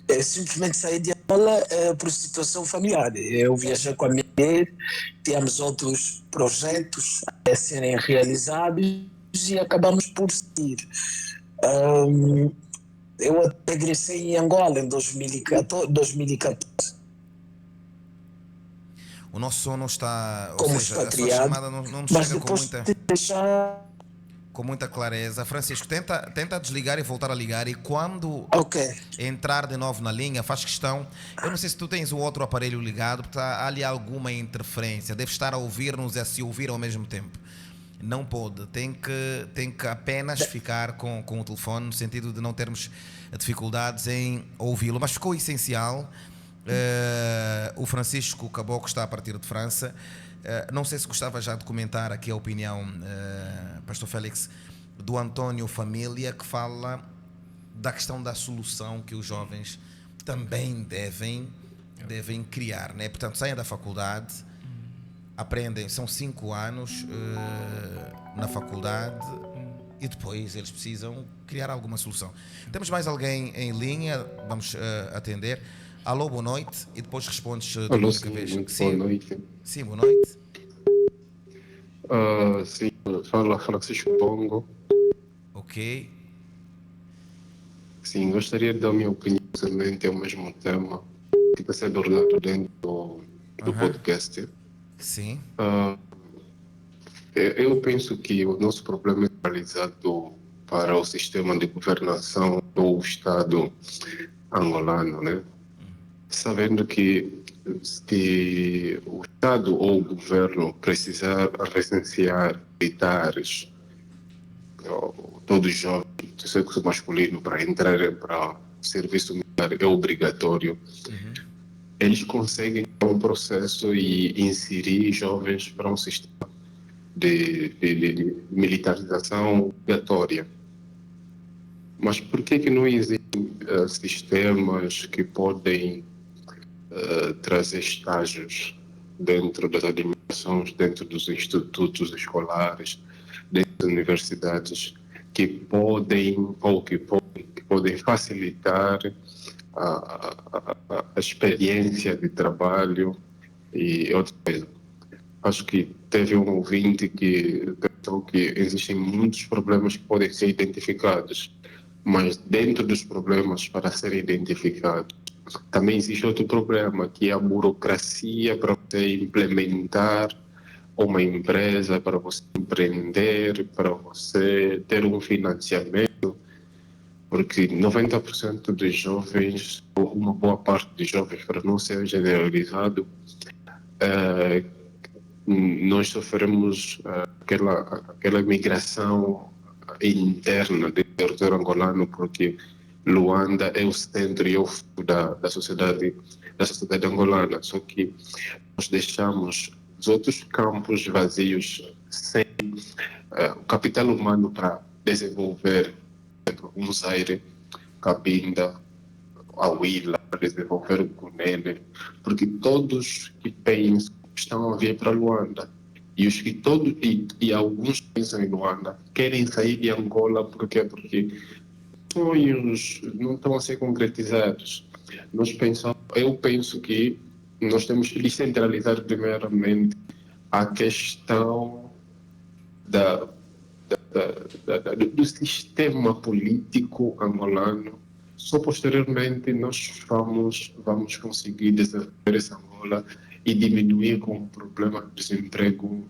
Eu simplesmente saí de Angola por situação familiar. Eu viajei com a minha mulher, tínhamos outros projetos a serem realizados e acabamos por sair. Eu regressei em Angola em 2014. O nosso som não está... Como ou seja, a sua chamada não nos chega com muita clareza. Francisco, tenta desligar e voltar a ligar, e quando entrar de novo na linha, faz questão... Eu não sei se tu tens o outro aparelho ligado, porque há ali alguma interferência. Deve estar a ouvir-nos e a se ouvir ao mesmo tempo. Não pode. Tem que apenas ficar com o telefone, no sentido de não termos dificuldades em ouvi-lo. Mas ficou essencial. O Francisco Caboclo está a partir de França. Não sei se gostava já de comentar aqui a opinião, Pastor Félix, do António Família, que fala da questão da solução que os jovens também devem criar, né? Portanto, saem da faculdade, aprendem, são 5 anos na faculdade, e depois eles precisam criar alguma solução. Temos mais alguém em linha, vamos atender. Alô, boa noite, e depois respondes de Alô, única vez. Boa noite. Sim, boa noite. Sim, fala Francisco Bongo. Ok. Sim, gostaria de dar a minha opinião excelente ao mesmo tema que está sendo abordado dentro do podcast. Sim. Eu penso que o nosso problema é realizado para o sistema de governação do Estado angolano, né? Sabendo que se o Estado ou o governo precisar recensear militares, todos os jovens do sexo masculino para entrar para o serviço militar é obrigatório, eles conseguem um processo e inserir jovens para um sistema de militarização obrigatória. Mas por que não existem sistemas que podem trazer estágios dentro das administrações, dentro dos institutos escolares, dentro das universidades, que podem facilitar a experiência de trabalho e outra coisa? Acho que teve um ouvinte que pensou que existem muitos problemas que podem ser identificados, mas dentro dos problemas para serem identificados, também existe outro problema, que é a burocracia para você implementar uma empresa, para você empreender, para você ter um financiamento, porque 90% dos jovens, ou uma boa parte dos jovens, para não ser generalizado, nós sofremos aquela migração interna do território angolano, porque Luanda é o centro e o futuro da sociedade angolana, só que nós deixamos os outros campos vazios sem o capital humano para desenvolver, por exemplo, o Zaire, Cabinda, a Huila, para desenvolver o Cunene, porque todos que têm estão a vir para Luanda. E alguns que pensam em Luanda querem sair de Angola porque sonhos não estão a ser concretizados. Eu penso que nós temos que descentralizar primeiramente a questão do sistema político angolano. Só posteriormente nós vamos conseguir desenvolver essa Angola e diminuir com o problema do desemprego.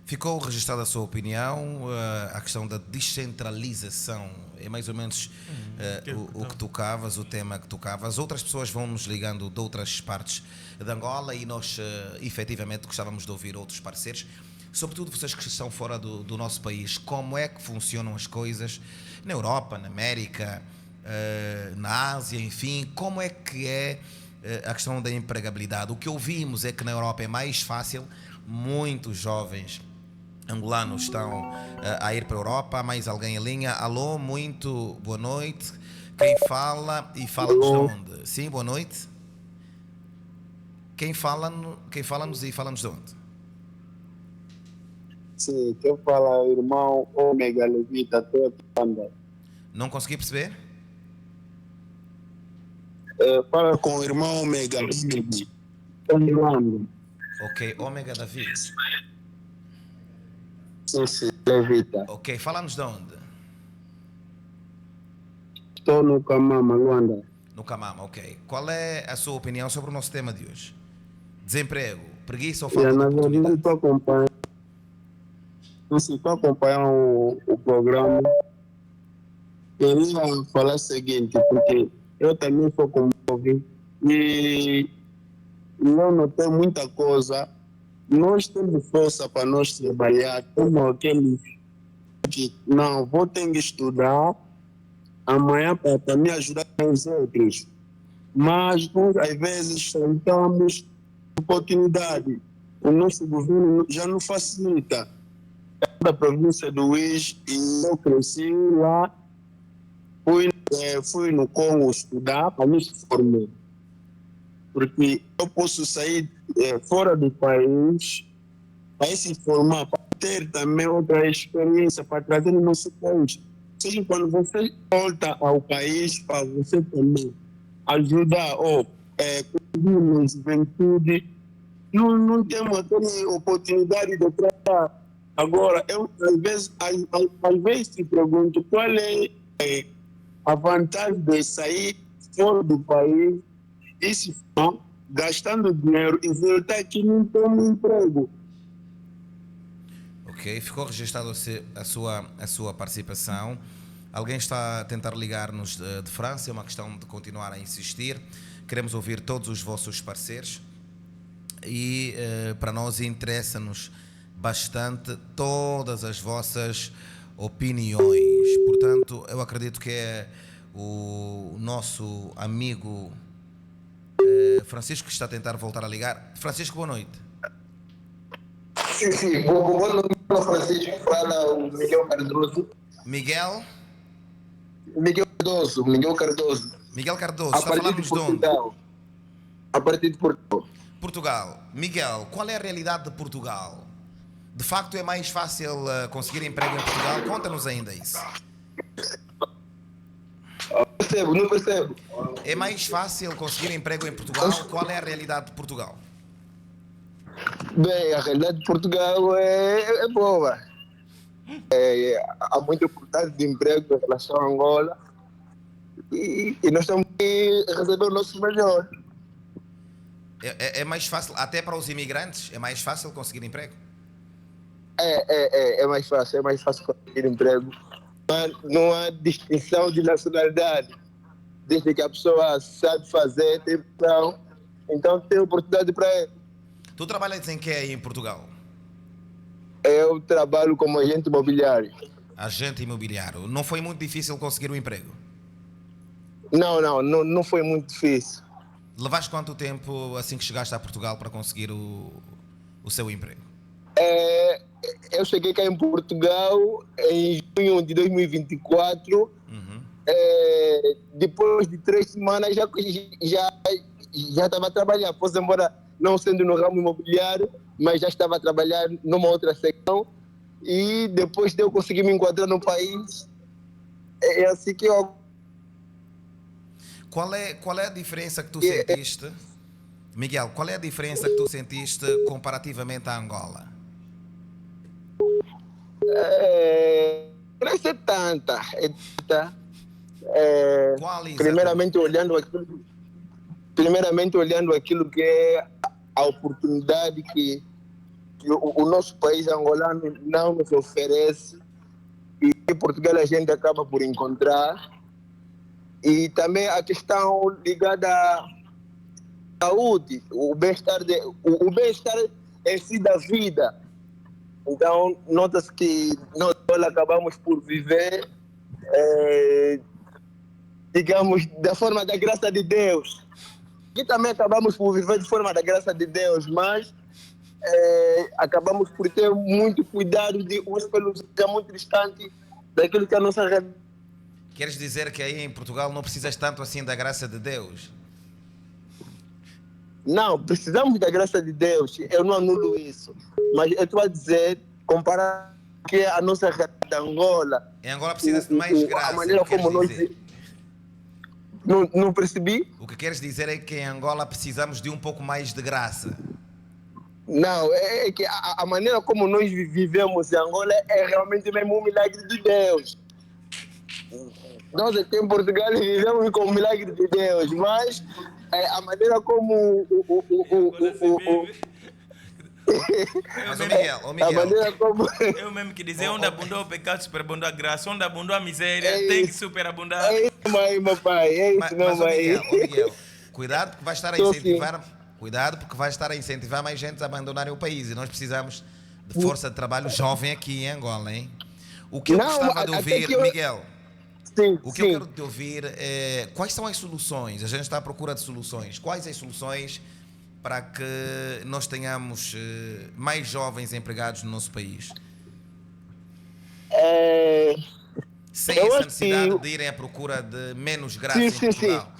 Ficou registrada a sua opinião, a questão da descentralização, é mais ou menos o que tocavas, o tema que tocavas. Outras pessoas vão nos ligando de outras partes de Angola e nós efetivamente gostávamos de ouvir outros parceiros, sobretudo vocês que estão fora do nosso país. Como é que funcionam as coisas na Europa, na América, na Ásia, enfim, como é que é a questão da empregabilidade? O que ouvimos é que na Europa é mais fácil, muitos jovens angolanos estão a ir para a Europa. Há mais alguém em linha? Alô, muito boa noite. Quem fala e fala-nos de onde? Sim, boa noite. Quem fala-nos e fala-nos de onde? Sim, quem fala é o irmão Ômega Levita, toda. Não consegui perceber? Fala com o irmão Ômega Levita. Ok, Ômega David. Sim, Levita. Ok, fala-nos de onde? Estou no Camama, Luanda. No Camama, ok. Qual é a sua opinião sobre o nosso tema de hoje? Desemprego, preguiça ou falta de oportunidade? Estou acompanhando o programa. Queria falar o seguinte, porque eu também sou comovido e eu notei muita coisa. Nós temos força para nós trabalhar, como aqueles que não, vou ter que estudar amanhã para me ajudar com os outros. Mas nós, às vezes, tentamos oportunidade. O nosso governo já não facilita. É da província do Luís e eu cresci lá. Fui no Congo estudar para me formar. Porque eu posso sair fora do país para se formar, para ter também outra experiência, para trazer no nosso país. Ou seja, quando você volta ao país, para você também ajudar com a juventude, não temos aquela oportunidade de trabalhar. Agora, eu às vezes te pergunto qual é a vantagem de sair fora do país e se for gastando dinheiro e voltar aqui não tem um emprego. Ok, ficou registrado a sua participação. Alguém está a tentar ligar-nos de França, é uma questão de continuar a insistir. Queremos ouvir todos os vossos parceiros e para nós interessa-nos bastante todas as vossas opiniões. Portanto, eu acredito que é o nosso amigo Francisco que está a tentar voltar a ligar. Francisco, boa noite. Sim, boa noite, Francisco. Fala o Miguel Cardoso. Miguel Cardoso. Miguel Cardoso, está a falar-nos de onde? A partir de Portugal. Portugal. Miguel, qual é a realidade de Portugal? De facto é mais fácil conseguir emprego em Portugal? Conta-nos ainda isso. Não percebo. É mais fácil conseguir emprego em Portugal? Qual é a realidade de Portugal? Bem, a realidade de Portugal é boa. Há muita oportunidade de emprego em relação a Angola e nós temos que receber o nosso melhor. É mais fácil, até para os imigrantes, é mais fácil conseguir emprego? É mais fácil conseguir emprego. Mas não há distinção de nacionalidade. Desde que a pessoa sabe fazer, tem plano, então tem oportunidade para ele. Tu trabalhas em que aí em Portugal? Eu trabalho como agente imobiliário. Agente imobiliário. Não foi muito difícil conseguir um emprego? Não foi muito difícil. Levaste quanto tempo assim que chegaste a Portugal para conseguir o seu emprego? Eu cheguei cá em Portugal em junho de 2024. Depois de 3 semanas já estava a trabalhar. Pois embora não sendo no ramo imobiliário, mas já estava a trabalhar numa outra secção e depois de eu conseguir me enquadrar no país, é assim que eu... Qual é a diferença que tu sentiste, Miguel, qual é a diferença que tu sentiste comparativamente à Angola? Não é tanta. Primeiramente olhando aquilo que é a oportunidade que o nosso país angolano não nos oferece e que Portugal a gente acaba por encontrar. E também a questão ligada à saúde, o bem-estar em si da vida. Então, nota-se que nós acabamos por viver, digamos, da forma da graça de Deus. E também acabamos por viver de forma da graça de Deus, mas acabamos por ter muito cuidado de uns pelos outros, muito distante daquilo que é a nossa realidade. Queres dizer que aí em Portugal não precisas tanto assim da graça de Deus? Não, precisamos da graça de Deus, eu não anulo isso. Mas eu estou a dizer, comparar que a nossa realidade da Angola... Em Angola precisa de mais graça. A maneira como nós... Não percebi? O que queres dizer é que em Angola precisamos de um pouco mais de graça. Não, é que a maneira como nós vivemos em Angola é realmente mesmo um milagre de Deus. Nós aqui em Portugal vivemos com o milagre de Deus, mas a maneira como Miguel. A maneira como... Eu mesmo que dizer, onde abundou o pecado, superabundou a graça, onde abundou a miséria, tem que superabundar. É isso, meu pai, é isso, Miguel, cuidado porque vai estar a incentivar... Cuidado porque vai estar a incentivar mais gente a abandonarem o país e nós precisamos de força de trabalho jovem aqui em Angola, hein? O que eu gostava de ouvir, Miguel... O que eu quero te ouvir é quais são as soluções? A gente está à procura de soluções. Quais as soluções para que nós tenhamos mais jovens empregados no nosso país? Sem essa necessidade de irem à procura de menos graça em Portugal.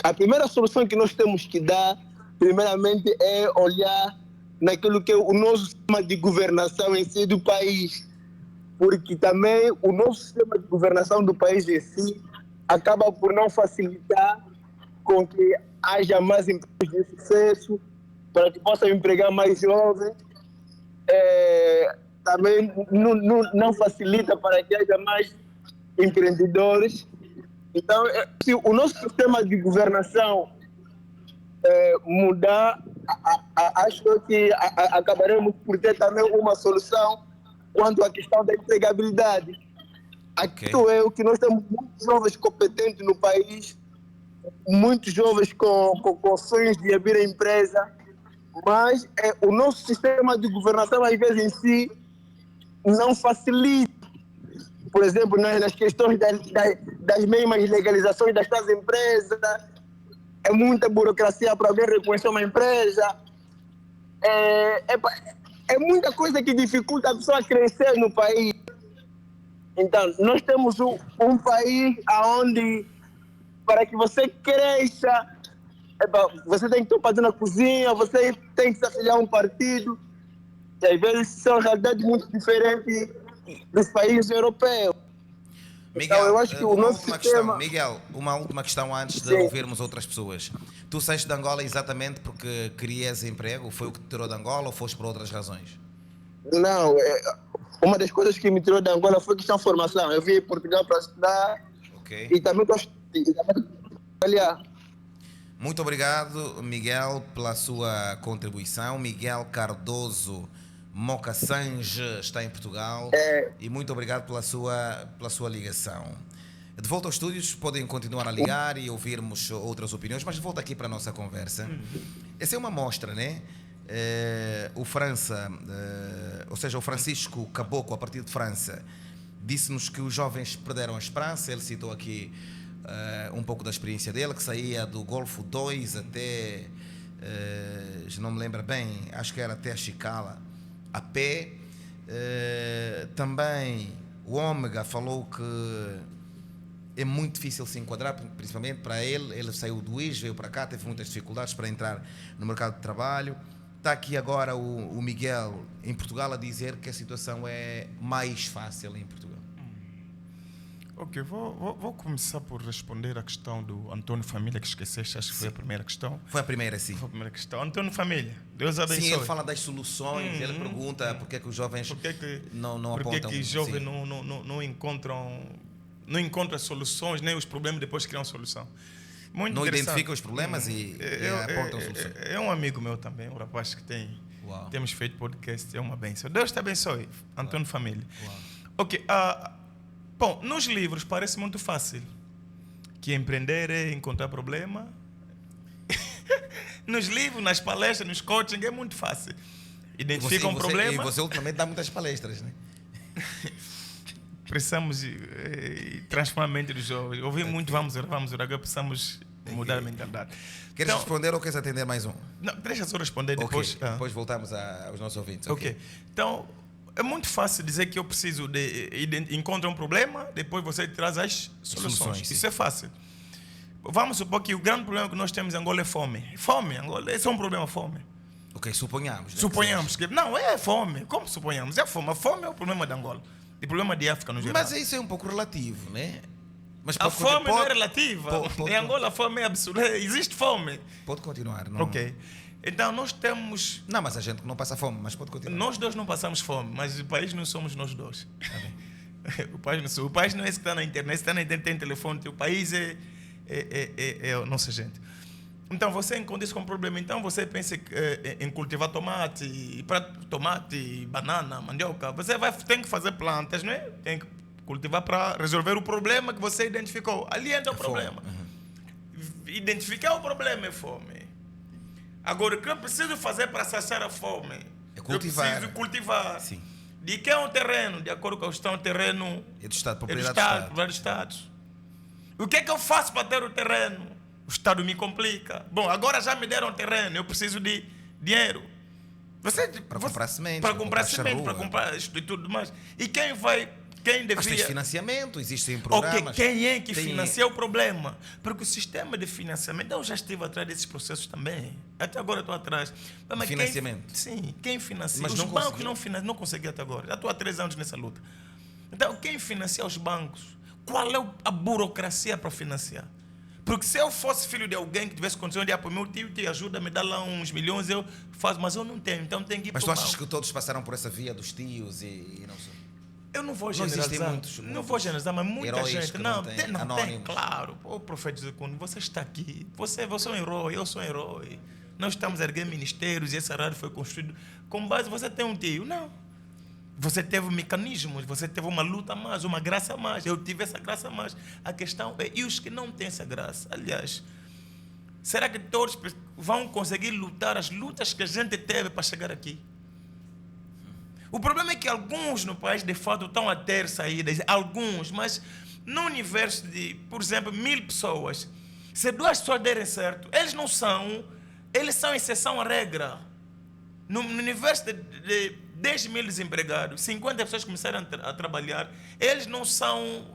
A primeira solução que nós temos que dar, primeiramente, é olhar naquilo que é o nosso sistema de governação em si do país. Porque também o nosso sistema de governação do país em si acaba por não facilitar com que haja mais empregos de sucesso, para que possam empregar mais jovens. Também não facilita para que haja mais empreendedores. Então, se o nosso sistema de governação mudar, acho que acabaremos por ter também uma solução quanto à questão da empregabilidade. Aquilo é o que nós temos muitos jovens competentes no país, muitos jovens com sonhos de abrir a empresa, mas o nosso sistema de governação, às vezes, em si, não facilita. Por exemplo, nas questões das mesmas legalizações das empresas, é muita burocracia para alguém reconhecer uma empresa, é muita coisa que dificulta a pessoa crescer no país. Então, nós temos um país onde, para que você cresça, você tem que estar fazendo na cozinha, você tem que se afiliar a um partido, e às vezes são realidades muito diferentes dos países europeus. Miguel, então, eu acho que o nosso sistema... Miguel, uma última questão antes de ouvirmos outras pessoas. Tu saíste de Angola exatamente porque querias emprego? Foi o que te tirou de Angola ou foste por outras razões? Não, uma das coisas que me tirou de Angola foi questão de formação. Eu vim em Portugal para estudar e também trabalhar. Muito obrigado, Miguel, pela sua contribuição. Miguel Cardoso Mocassange está em Portugal e muito obrigado pela sua ligação. De volta aos estúdios, podem continuar a ligar e ouvirmos outras opiniões, mas de volta aqui para a nossa conversa. Essa é uma mostra, né? O Francisco Caboclo, a partir de França, disse-nos que os jovens perderam a esperança. Ele citou aqui um pouco da experiência dele, que saía do Golfo 2 até, já não me lembro bem, acho que era até a Chicala, a pé. Também o Ômega falou que é muito difícil se enquadrar, principalmente para ele. Ele saiu do IS, veio para cá, teve muitas dificuldades para entrar no mercado de trabalho. está aqui agora o Miguel em Portugal a dizer que a situação é mais fácil em Portugal. Ok, vou começar por responder a questão do Antônio Família, que esqueceste, acho que foi a primeira questão. Foi a primeira, sim. Foi a primeira questão. Antônio Família, Deus abençoe. Sim, ele fala das soluções, ele pergunta porque é que os jovens não apontam... Porque é que os jovens não encontram soluções, nem os problemas depois criam solução. Muito não identificam os problemas e apontam soluções. É um amigo meu também, um rapaz que temos feito podcast, é uma bênção. Deus te abençoe, Antônio Família. Ok, bom, nos livros parece muito fácil que empreender é encontrar problema. Nos livros, nas palestras, nos coaching é muito fácil. Identifica um problema. E você ultimamente dá muitas palestras, né? Precisamos transformar a mente dos jovens. Ouvi muito, vamos orar, agora precisamos mudar a mentalidade. Queres responder ou queres atender mais um? Não, deixa só responder depois. Depois voltamos aos nossos ouvintes. Ok. Então, é muito fácil dizer que eu preciso encontrar um problema, depois você traz as soluções. Isso é fácil. Vamos supor que o grande problema que nós temos em Angola é fome. Fome, Angola, esse é um problema, fome. Ok, suponhamos. Né? Suponhamos que... Não, é fome. Como suponhamos? É fome. A fome é o problema de Angola. E o problema de África no geral. Mas isso é um pouco relativo, né? Mas a fome não é relativa. Em Angola a fome é absoluta. Existe fome. Pode continuar. Não... Ok. Então nós temos... Não, mas a gente não passa fome, mas pode continuar. Nós dois não passamos fome, mas o país não somos nós dois. O país não é esse que está na internet. Se está na internet tem telefone. O país é a nossa gente. Então você encontra isso como problema. Então você pensa em cultivar tomate, banana, mandioca. Você tem que fazer plantas, não é? Tem que cultivar para resolver o problema que você identificou. Ali entra o problema. Identificar o problema é fome. Agora, o que eu preciso fazer para saciar a fome? É cultivar. Eu preciso cultivar. Sim. De que é um terreno? De acordo com a questão, o terreno é do Estado, propriedade do Estado. O que é que eu faço para ter o terreno? O Estado me complica. Bom, agora já me deram terreno, eu preciso de dinheiro. Para comprar semente. Para comprar semente, para comprar isto e tudo mais. E quem vai... Quem devia... Mas tem financiamento, existem programas. Okay, quem é que financia o problema? Porque o sistema de financiamento... Eu já estive atrás desses processos também. Até agora estou atrás. Mas financiamento? Quem financia? Mas os bancos não conseguiram até agora. Já estou há 3 anos nessa luta. Então, quem financia os bancos? Qual é a burocracia para financiar? Porque se eu fosse filho de alguém que tivesse condição de apoiar, meu tio te ajuda a me dar lá uns milhões, eu faço, mas eu não tenho, então tenho que ir. Mas tu achas que todos passaram por essa via dos tios e não sei? Eu não vou generalizar. Não vou generalizar, mas muita gente. Não tem, claro. O profeta Jesus, quando você está aqui, você é um herói, eu sou um herói. Nós estamos erguendo ministérios e essa rádio foi construída com base, você tem um tio. Não. Você teve mecanismos, você teve uma luta a mais, uma graça a mais. Eu tive essa graça a mais. A questão é, e os que não têm essa graça? Aliás, será que todos vão conseguir lutar as lutas que a gente teve para chegar aqui? O problema é que alguns no país, de fato, estão a ter saídas. Alguns, mas no universo de, por exemplo, 1000 pessoas, se 2 pessoas derem certo, eles são exceção à regra. No universo de 10 mil desempregados, 50 pessoas começaram a trabalhar, eles não são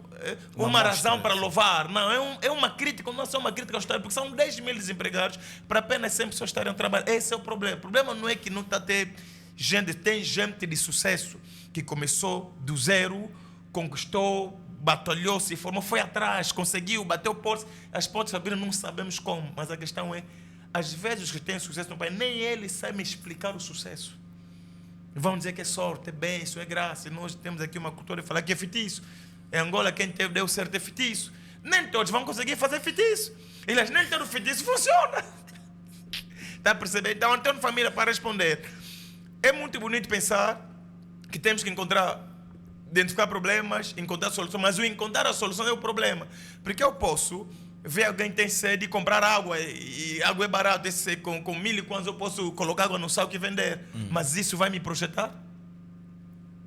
uma razão para louvar, não, é uma crítica, não é uma crítica ao Estado, porque são 10 mil desempregados para apenas 100 pessoas estarem a trabalhar. Esse é o problema. O problema não é que não está a ter gente, tem gente de sucesso que começou do zero, conquistou, batalhou, se formou, foi atrás, conseguiu, bateu portas, as portas abriram, não sabemos como, mas a questão é, às vezes os que têm sucesso no país, nem eles sabem explicar o sucesso. Vão dizer que é sorte, é bênção, é graça. Nós temos aqui uma cultura de falar que é feitiço. Em Angola, quem deu certo é feitiço. Nem todos vão conseguir fazer feitiço. Eles nem todo feitiço funciona. Está a perceber? Então, Antônio Família, para responder, é muito bonito pensar que temos que identificar problemas, encontrar soluções, mas o encontrar a solução é o problema. Porque eu posso ver alguém que tem sede e comprar água, e água é barato, com 1000 kwanza eu posso colocar água no sal e vender. Mas isso vai me projetar?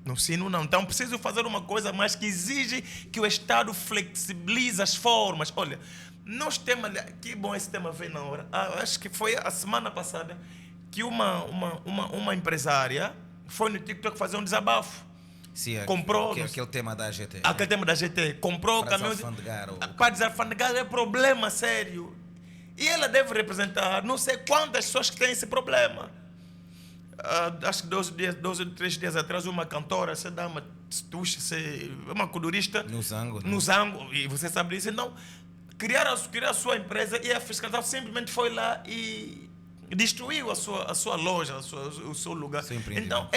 No sino não. Então preciso fazer uma coisa mais que exige que o Estado flexibilize as formas. Olha, nós temos... Que bom esse tema veio na hora. Acho que foi a semana passada que uma empresária foi no TikTok fazer um desabafo. Sim, comprou aquele tema da GT. Aquele tema da GT. Comprou caminhões. Para desafandegar é problema sério. E ela deve representar não sei quantas pessoas que têm esse problema. acho que 12 ou 3 dias atrás, uma cantora, essa dama, uma colorista no Zango, e você sabe disso. Então, criar a sua empresa e a fiscalização simplesmente foi lá e destruiu a sua loja, o seu lugar. Então,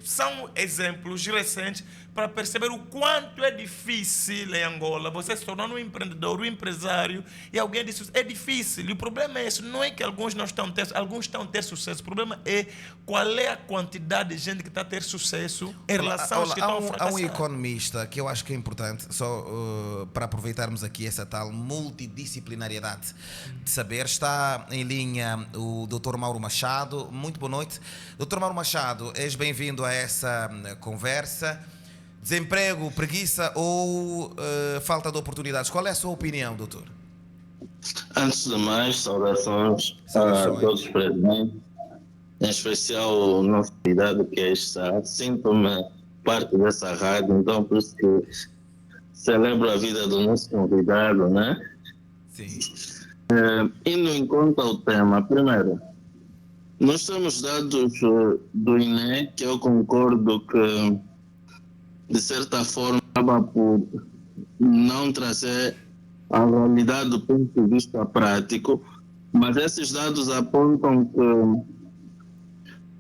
são exemplos recentes para perceber o quanto é difícil em Angola você se tornar um empreendedor, um empresário, e alguém disse, é difícil. E o problema é esse, não é que alguns estão a ter sucesso, o problema é qual é a quantidade de gente que está a ter sucesso em relação aos que estão a fracassar. Há um economista que eu acho que é importante, só para aproveitarmos aqui essa tal multidisciplinariedade de saber. Está em linha o Dr. Mauro Machado. Muito boa noite. Dr. Mauro Machado, és bem-vindo a essa conversa. Desemprego, preguiça ou falta de oportunidades? Qual é a sua opinião, doutor? Antes de mais, saudações a todos os presentes, em especial o nosso convidado que aí está. Sinto-me parte dessa rádio, então por isso que celebro a vida do nosso convidado, né? Sim. Indo em conta ao tema, primeiro, nós temos dados do INE que eu concordo que, de certa forma, acaba por não trazer a realidade do ponto de vista prático, mas esses dados apontam que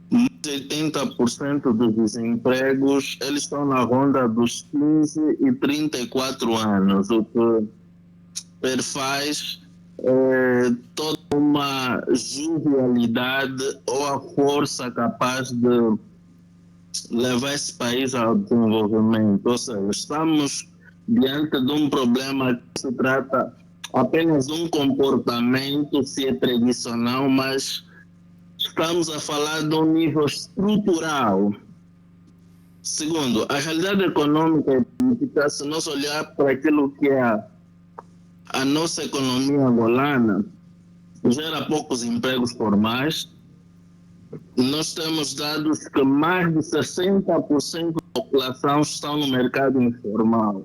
mais de 80% dos desempregos eles estão na ronda dos 15 e 34 anos, o que perfaz toda uma jovialidade ou a força capaz de levar esse país ao desenvolvimento. Ou seja, estamos diante de um problema que se trata apenas de um comportamento, se é tradicional, mas estamos a falar de um nível estrutural. Segundo, a realidade econômica e política, se nós olhar para aquilo que é a nossa economia angolana, gera poucos empregos formais. Nós temos dados que mais de 60% da população estão no mercado informal.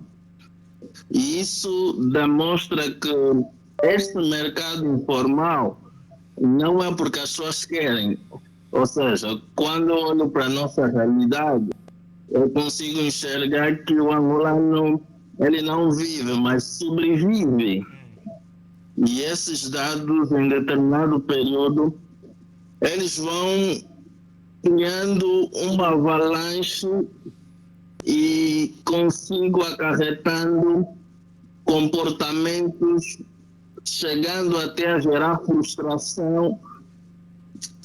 E isso demonstra que este mercado informal não é porque as pessoas querem. Ou seja, quando eu olho para a nossa realidade, eu consigo enxergar que o angolano ele não vive, mas sobrevive. E esses dados, em determinado período, eles vão criando uma avalanche e consigo acarretando comportamentos, chegando até a gerar frustração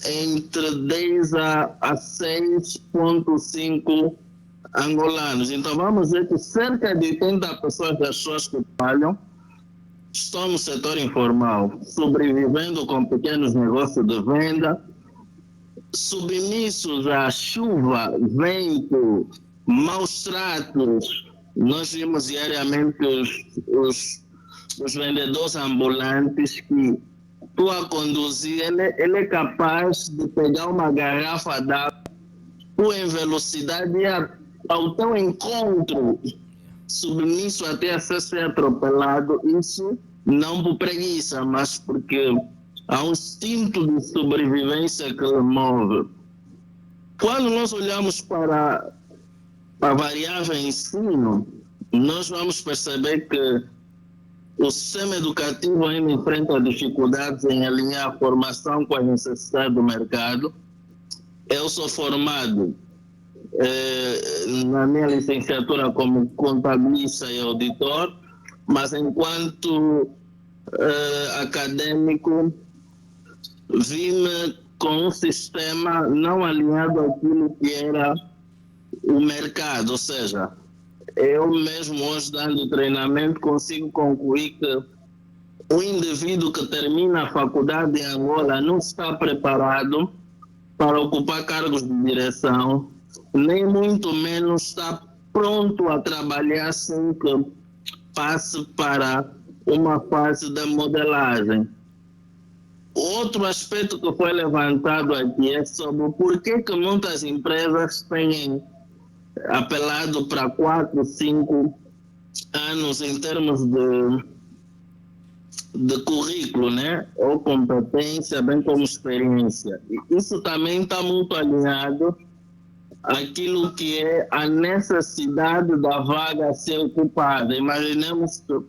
entre 10 a 6,5 angolanos. Então vamos ver que cerca de 80% das pessoas que trabalham estão no setor informal, sobrevivendo com pequenos negócios de venda, submissos à chuva, vento, maus tratos. Nós vimos diariamente os vendedores ambulantes que tu a conduzir, ele é capaz de pegar uma garrafa d'água, tu em velocidade ao teu encontro, submisso até a ser atropelado. Isso não por preguiça, mas porque há um instinto de sobrevivência que lhe move. Quando nós olhamos para a variável ensino, nós vamos perceber que o sistema educativo ainda enfrenta dificuldades em alinhar a formação com as necessidades do mercado. Eu sou formado na minha licenciatura como contabilista e auditor, mas enquanto acadêmico vi-me com um sistema não alinhado àquilo que era o mercado. Ou seja, eu mesmo hoje dando treinamento consigo concluir que o indivíduo que termina a faculdade em Angola não está preparado para ocupar cargos de direção, nem muito menos está pronto a trabalhar sem que passe para uma fase da modelagem. Outro aspecto que foi levantado aqui é sobre por que muitas empresas têm apelado para 4, 5 anos em termos de currículo, né? Ou competência, bem como experiência. E isso também está muito alinhado àquilo que é a necessidade da vaga a ser ocupada. Imaginemos que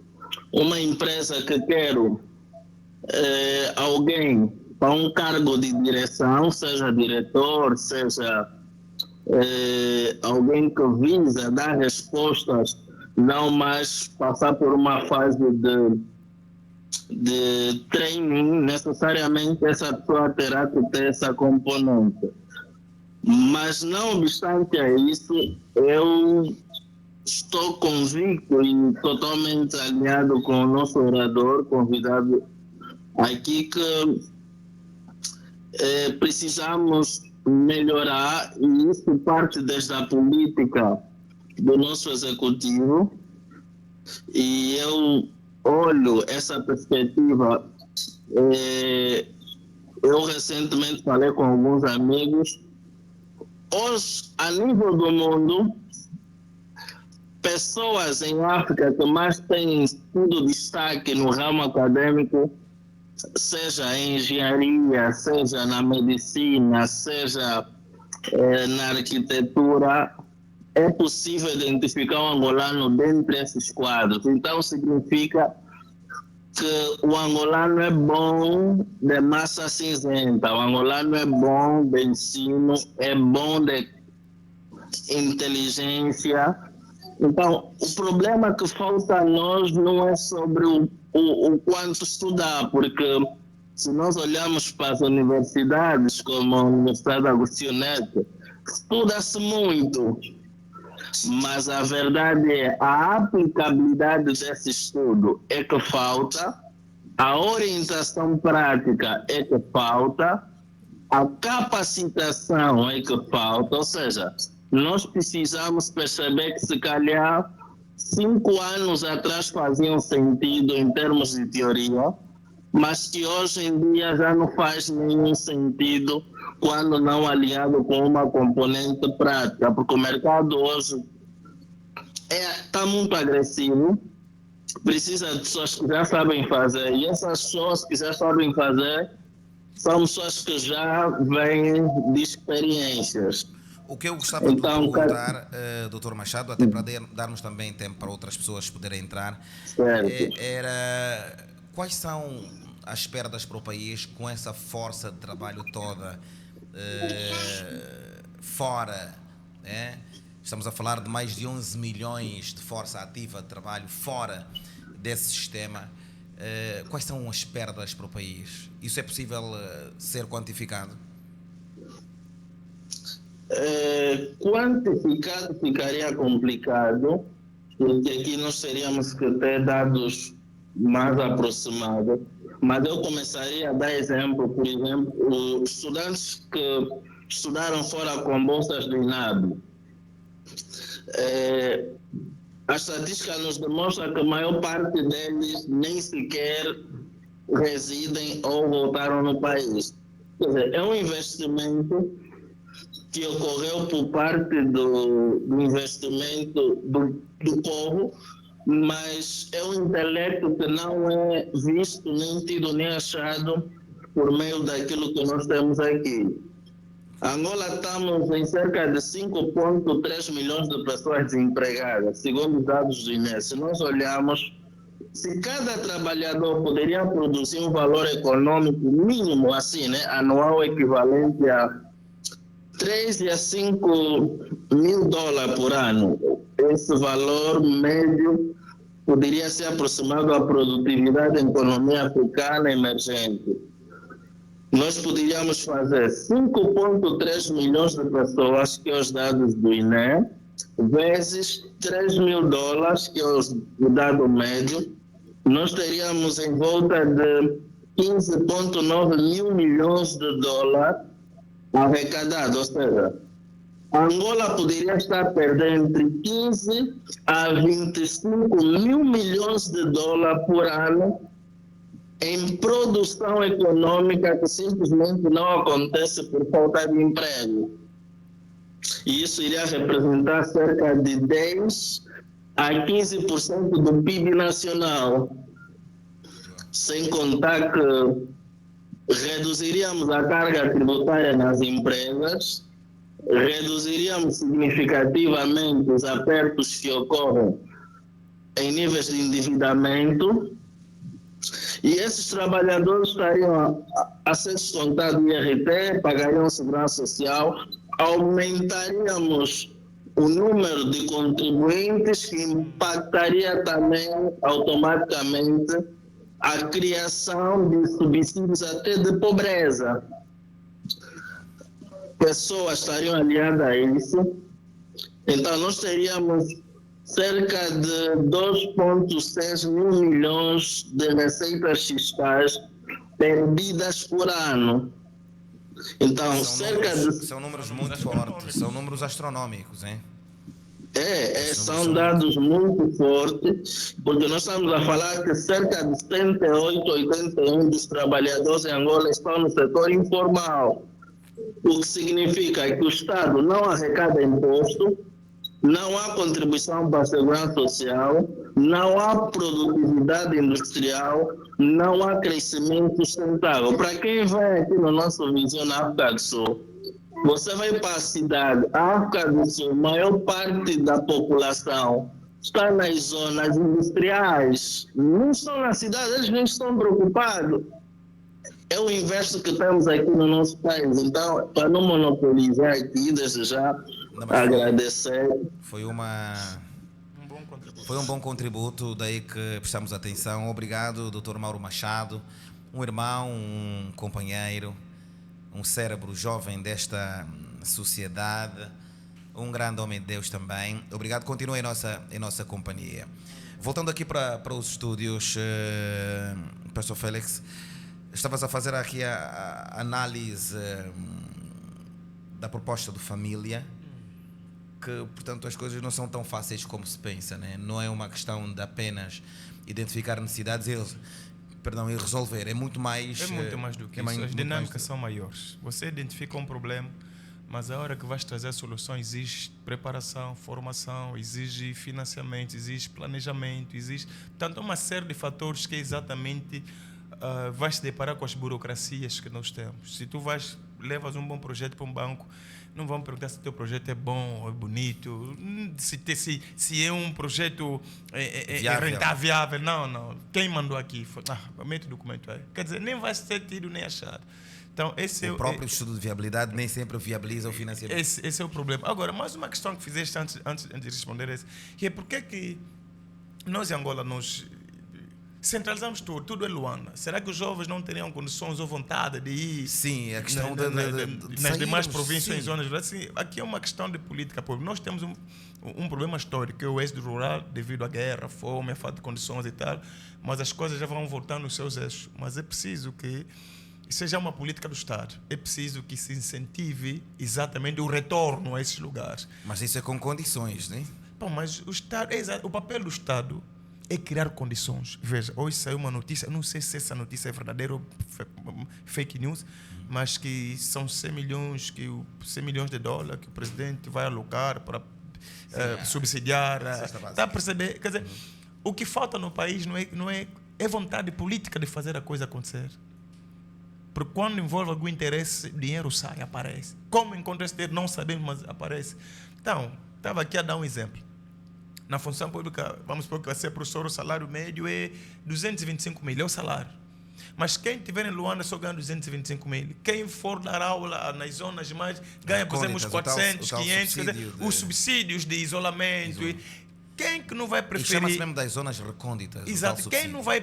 uma empresa que quer alguém para um cargo de direção, seja diretor, seja alguém que visa dar respostas, não mais passar por uma fase de training, necessariamente essa pessoa terá que ter essa componente. Mas não obstante a isso, eu estou convicto e totalmente alinhado com o nosso orador convidado aqui que precisamos melhorar, e isso parte desde a política do nosso executivo, e eu olho essa perspectiva. Eu recentemente falei com alguns amigos. Hoje, a nível do mundo, pessoas em África que mais têm tido destaque no ramo acadêmico, seja em engenharia, seja na medicina, seja na arquitetura, é possível identificar um angolano dentre esses quadros. Então, significa que o angolano é bom de massa cinzenta, o angolano é bom de ensino, é bom de inteligência. Então, o problema que falta a nós não é sobre o quanto estudar, porque se nós olharmos para as universidades, como a Universidade Agostinho Neto, estuda-se muito, mas a verdade é a aplicabilidade desse estudo é que falta, a orientação prática é que falta, a capacitação é que falta, ou seja, nós precisamos perceber que se calhar 5 anos atrás faziam sentido em termos de teoria, mas que hoje em dia já não faz nenhum sentido quando não alinhado com uma componente prática, porque o mercado hoje está muito agressivo, precisa de pessoas que já sabem fazer, e essas pessoas que já sabem fazer são pessoas que já vêm de experiências. O que eu gostava de perguntar, Dr. Machado, até para darmos também tempo para outras pessoas poderem entrar, era quais são as perdas para o país com essa força de trabalho toda fora, né? Estamos a falar de mais de 11 milhões de força ativa de trabalho fora desse sistema. Quais são as perdas para o país? Isso é possível ser quantificado? Quantificado ficaria complicado, porque aqui nós teríamos que ter dados mais aproximados, mas eu começaria a dar exemplo, por exemplo, os estudantes que estudaram fora com bolsas do INAB. A estatística nos demonstra que a maior parte deles nem sequer residem ou voltaram no país. Quer dizer, é um investimento que ocorreu por parte do investimento do povo, mas é um intelecto que não é visto, nem tido, nem achado por meio daquilo que nós temos aqui. Angola estamos em cerca de 5,3 milhões de pessoas desempregadas, segundo os dados do INE. Se nós olharmos, se cada trabalhador poderia produzir um valor econômico mínimo, assim, né, anual equivalente a 3 a 5 mil dólares por ano, esse valor médio poderia ser aproximado à produtividade da economia africana emergente. Nós poderíamos fazer 5,3 milhões de pessoas, que é os dados do INE, vezes 3 mil dólares, que é o dado médio. Nós teríamos em volta de 15,9 mil milhões de dólares arrecadados, ou seja, Angola poderia estar perdendo entre 15 a 25 mil milhões de dólares por ano em produção econômica que simplesmente não acontece por falta de emprego. E isso iria representar cerca de 10 a 15% do PIB nacional. sem contar que reduziríamos a carga tributária nas empresas, reduziríamos significativamente os apertos que ocorrem em níveis de endividamento, e esses trabalhadores estariam a ser descontados do IRT, pagariam segurança social, aumentaríamos o número de contribuintes, que impactaria também automaticamente a criação de subsídios até de pobreza. Pessoas estariam aliadas a isso. Então, nós teríamos cerca de 2,6 mil milhões de receitas fiscais perdidas por ano. Então, são números muito fortes, são números astronômicos, hein? São dados muito fortes, porque nós estamos a falar que cerca de 78, 81 dos trabalhadores em Angola estão no setor informal, o que significa que o Estado não arrecada imposto, não há contribuição para a segurança social, não há produtividade industrial, não há crescimento sustentável. Para quem vem aqui no nosso Visão na África do Sul, você vai para a cidade, a África do Sul, a maior parte da população está nas zonas industriais, não estão na cidade, eles nem estão preocupados. É o inverso que temos aqui no nosso país. Então, para não monopolizar aqui, desde já agradecer. Foi um bom contributo, daí que prestamos atenção. Obrigado, Dr. Mauro Machado, um irmão, um companheiro, um cérebro jovem desta sociedade, um grande homem de Deus também. Obrigado, continue em nossa companhia. Voltando aqui para os estúdios, Pastor Félix, estavas a fazer aqui a análise da proposta do Família, que, portanto, as coisas não são tão fáceis como se pensa, né? Não é uma questão de apenas identificar necessidades e resolver. É muito mais... É muito mais do que isso. As dinâmicas são maiores. Você identifica um problema, mas a hora que vais trazer a solução exige preparação, formação, exige financiamento, exige planejamento, exige... Portanto, uma série de fatores que exatamente vais se deparar com as burocracias que nós temos. Se tu levas um bom projeto para um banco, não vão perguntar se o teu projeto é bom ou é bonito, se é um projeto rentável. Não. Quem mandou aqui? Mete o documento aí. Quer dizer, nem vai ser tido nem achado. Então, o próprio estudo de viabilidade nem sempre viabiliza o financiamento. Esse é o problema. Agora, mais uma questão que fizeste antes de responder esse, que é por que nós em Angola centralizamos tudo é Luanda. Será que os jovens não teriam condições ou vontade de ir? Sim, a questão nas demais províncias e zonas rurais. Sim, aqui é uma questão de política pública. Nós temos um problema histórico, que é o êxodo rural, devido à guerra, fome, a falta de condições e tal, mas as coisas já vão voltando nos seus eixos. Mas é preciso que seja uma política do Estado. É preciso que se incentive exatamente o retorno a esses lugares. Mas isso é com condições, né? Bom, mas o papel do Estado é criar condições. Veja, hoje saiu uma notícia, não sei se essa notícia é verdadeira ou fake news, mas que são 100 milhões de dólares que o presidente vai alocar para subsidiar. Está a perceber? Quer dizer, o que falta no país não é vontade política de fazer a coisa acontecer. Porque quando envolve algum interesse, o dinheiro sai, aparece. Como encontra esse dinheiro, não sabemos, mas aparece. Então, estava aqui a dar um exemplo. Na função pública, vamos supor que vai ser professor, o salário médio é 225 mil, é o salário. Mas quem estiver em Luanda só ganha 225 mil. Quem for dar aula nas zonas mais, ganha, por exemplo, uns 400, 500, quer dizer, os subsídios de isolamento. Quem que não vai preferir... Chama-se mesmo das zonas recônditas. Exato. Quem não vai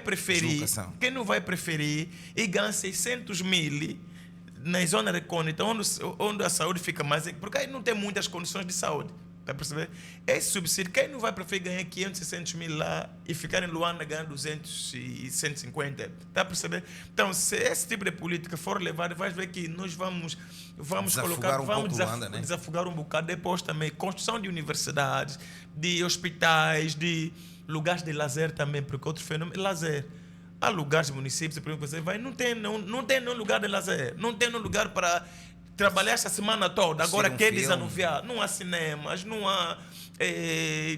preferir e ganha 600 mil nas zonas recônditas, onde a saúde fica mais... Porque aí não tem muitas condições de saúde. Está a perceber? Esse subsídio, quem não vai preferir ganhar 500, 600 mil lá e ficar em Luanda ganhando 200 e 150? Está a perceber? Então, se esse tipo de política for levado, vais ver que nós vamos colocar, desafogar um bocado. Depois também, construção de universidades, de hospitais, de lugares de lazer também, porque outro fenômeno é lazer. Há lugares, municípios, por exemplo, você vai, não tem nenhum lugar de lazer, não tem nenhum lugar para... trabalhar essa semana toda, agora quer desanuviar. Não há cinemas, não há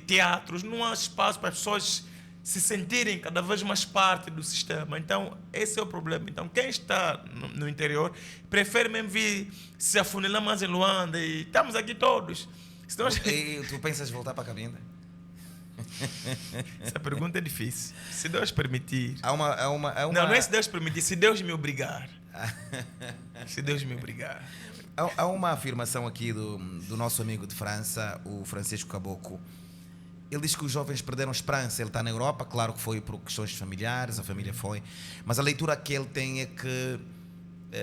teatros, não há espaço para as pessoas se sentirem cada vez mais parte do sistema. Então, esse é o problema. Então, quem está no interior prefere mesmo vir se afunilar mais em Luanda e estamos aqui todos. Senão, E tu pensas voltar para a Cabinda? essa pergunta é difícil. Se Deus permitir... Não é se Deus permitir, se Deus me obrigar. Se Deus me obrigar. Há uma afirmação aqui do nosso amigo de França, o Francisco Caboclo. Ele diz que os jovens perderam esperança. Ele está na Europa, claro que foi por questões familiares, a família foi, mas a leitura que ele tem é que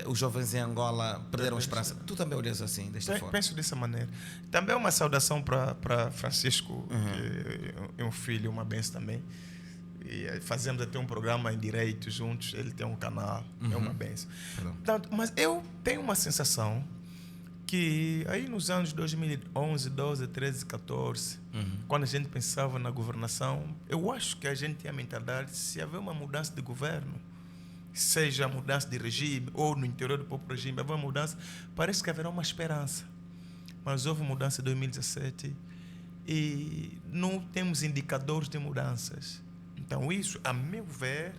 os jovens em Angola perderam esperança. Tu também olhas assim, desta forma? Penso dessa maneira. Também uma saudação para Francisco, que é um filho, uma benção também. E fazemos até um programa em direito juntos. Ele tem um canal, é uma benção. Portanto, mas eu tenho uma sensação que aí nos anos 2011, 12, 13, 14, quando a gente pensava na governação, eu acho que a gente tinha a mentalidade, se haver uma mudança de governo, seja mudança de regime ou no interior do próprio regime, haver uma mudança, parece que haverá uma esperança. Mas houve mudança em 2017 e não temos indicadores de mudanças. Então isso, a meu ver,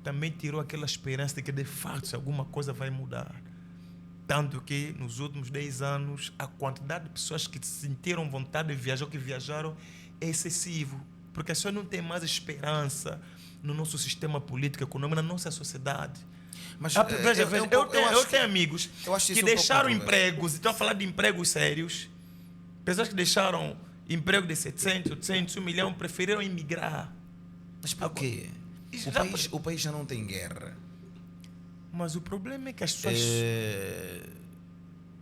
também tirou aquela esperança de que de fato alguma coisa vai mudar. Tanto que nos últimos 10 anos a quantidade de pessoas que sentiram vontade de viajar ou que viajaram é excessivo. Porque as pessoas não têm mais esperança no nosso sistema político, econômico, na nossa sociedade. Mas veja, eu tenho amigos que deixaram empregos, e estão a falar de empregos sérios. Pessoas que deixaram emprego de 700, 800, 1 milhão, preferiram emigrar. Mas por quê? O país já não tem guerra. Mas o problema é que as pessoas...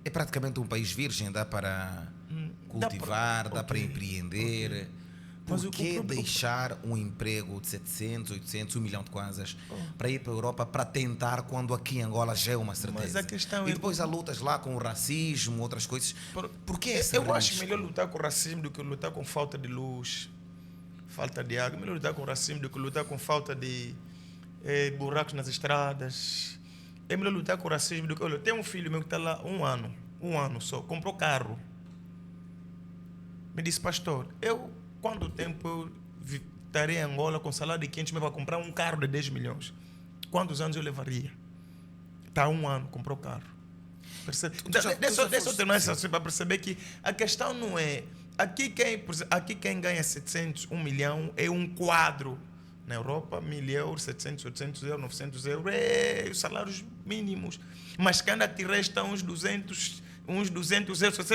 É praticamente um país virgem, dá para cultivar, dá para empreender. Por que deixar um emprego de 700, 800, 1 milhão de kwanzas para ir para a Europa para tentar quando aqui em Angola já é uma certeza? Mas a questão e depois há lutas lá com o racismo, outras coisas. Por que essa Eu acho melhor lutar com o racismo do que lutar com falta de luz, falta de água. É melhor lutar com o racismo do que lutar com falta de buracos nas estradas. É melhor lutar com o racismo do que... Olha, tem um filho meu que está lá um ano só, comprou carro. Me disse, pastor, quanto tempo eu estarei em Angola com salário de 500 mil para comprar um carro de 10 milhões? Quantos anos eu levaria? Está 1 ano, comprou carro. Deixa eu terminar assim para perceber que a questão não é... Aqui quem ganha 700, 1 milhão é um quadro. Na Europa, 1.000 euros, 700, 800 euros, 900 euros, os salários mínimos. Mas que anda te resta uns 200 euros.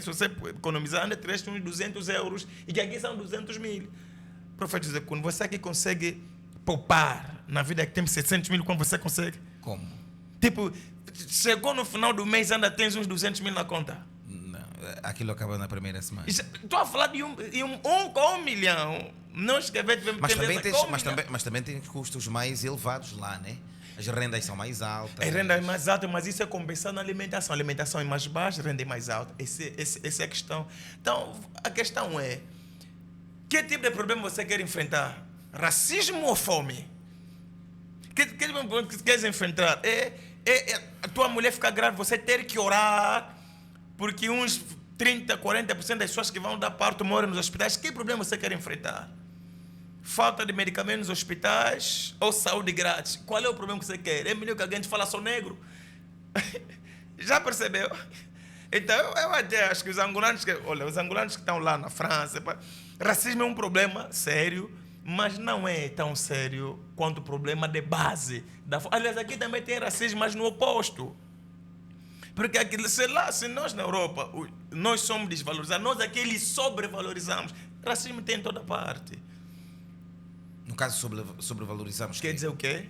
Se você economizar, anda te resta uns 200 euros. E que aqui são 200 mil. Profeta José Kuhn, você que consegue poupar na vida que tem 700 mil, como você consegue? Como? Tipo, chegou no final do mês, ainda tens uns 200 mil na conta. Aquilo acaba na primeira semana. Estou a falar de um com 1 milhão. Não escrever, mas também tem custos mais elevados lá, né? As rendas são mais altas. As rendas mais altas, mas isso é compensado na alimentação. A alimentação é mais baixa, a renda é mais alta. Essa é a questão. Então, a questão é: que tipo de problema você quer enfrentar? Racismo ou fome? Que tipo de problema que você quer enfrentar? A tua mulher ficar grávida, você ter que orar porque uns 30%, 40% das pessoas que vão dar parto moram nos hospitais. Que problema você quer enfrentar? Falta de medicamentos nos hospitais ou saúde grátis? Qual é o problema que você quer? É melhor que alguém te fale só negro? Já percebeu? Então, eu até acho que os angolanos que estão lá na França, racismo é um problema sério, mas não é tão sério quanto o problema de base. Aliás, aqui também tem racismo, mas no oposto. Porque aqui, se nós na Europa, nós somos desvalorizados, nós aqui eles sobrevalorizamos. Racismo tem em toda parte. No caso, sobrevalorizamos. Quer dizer o quê?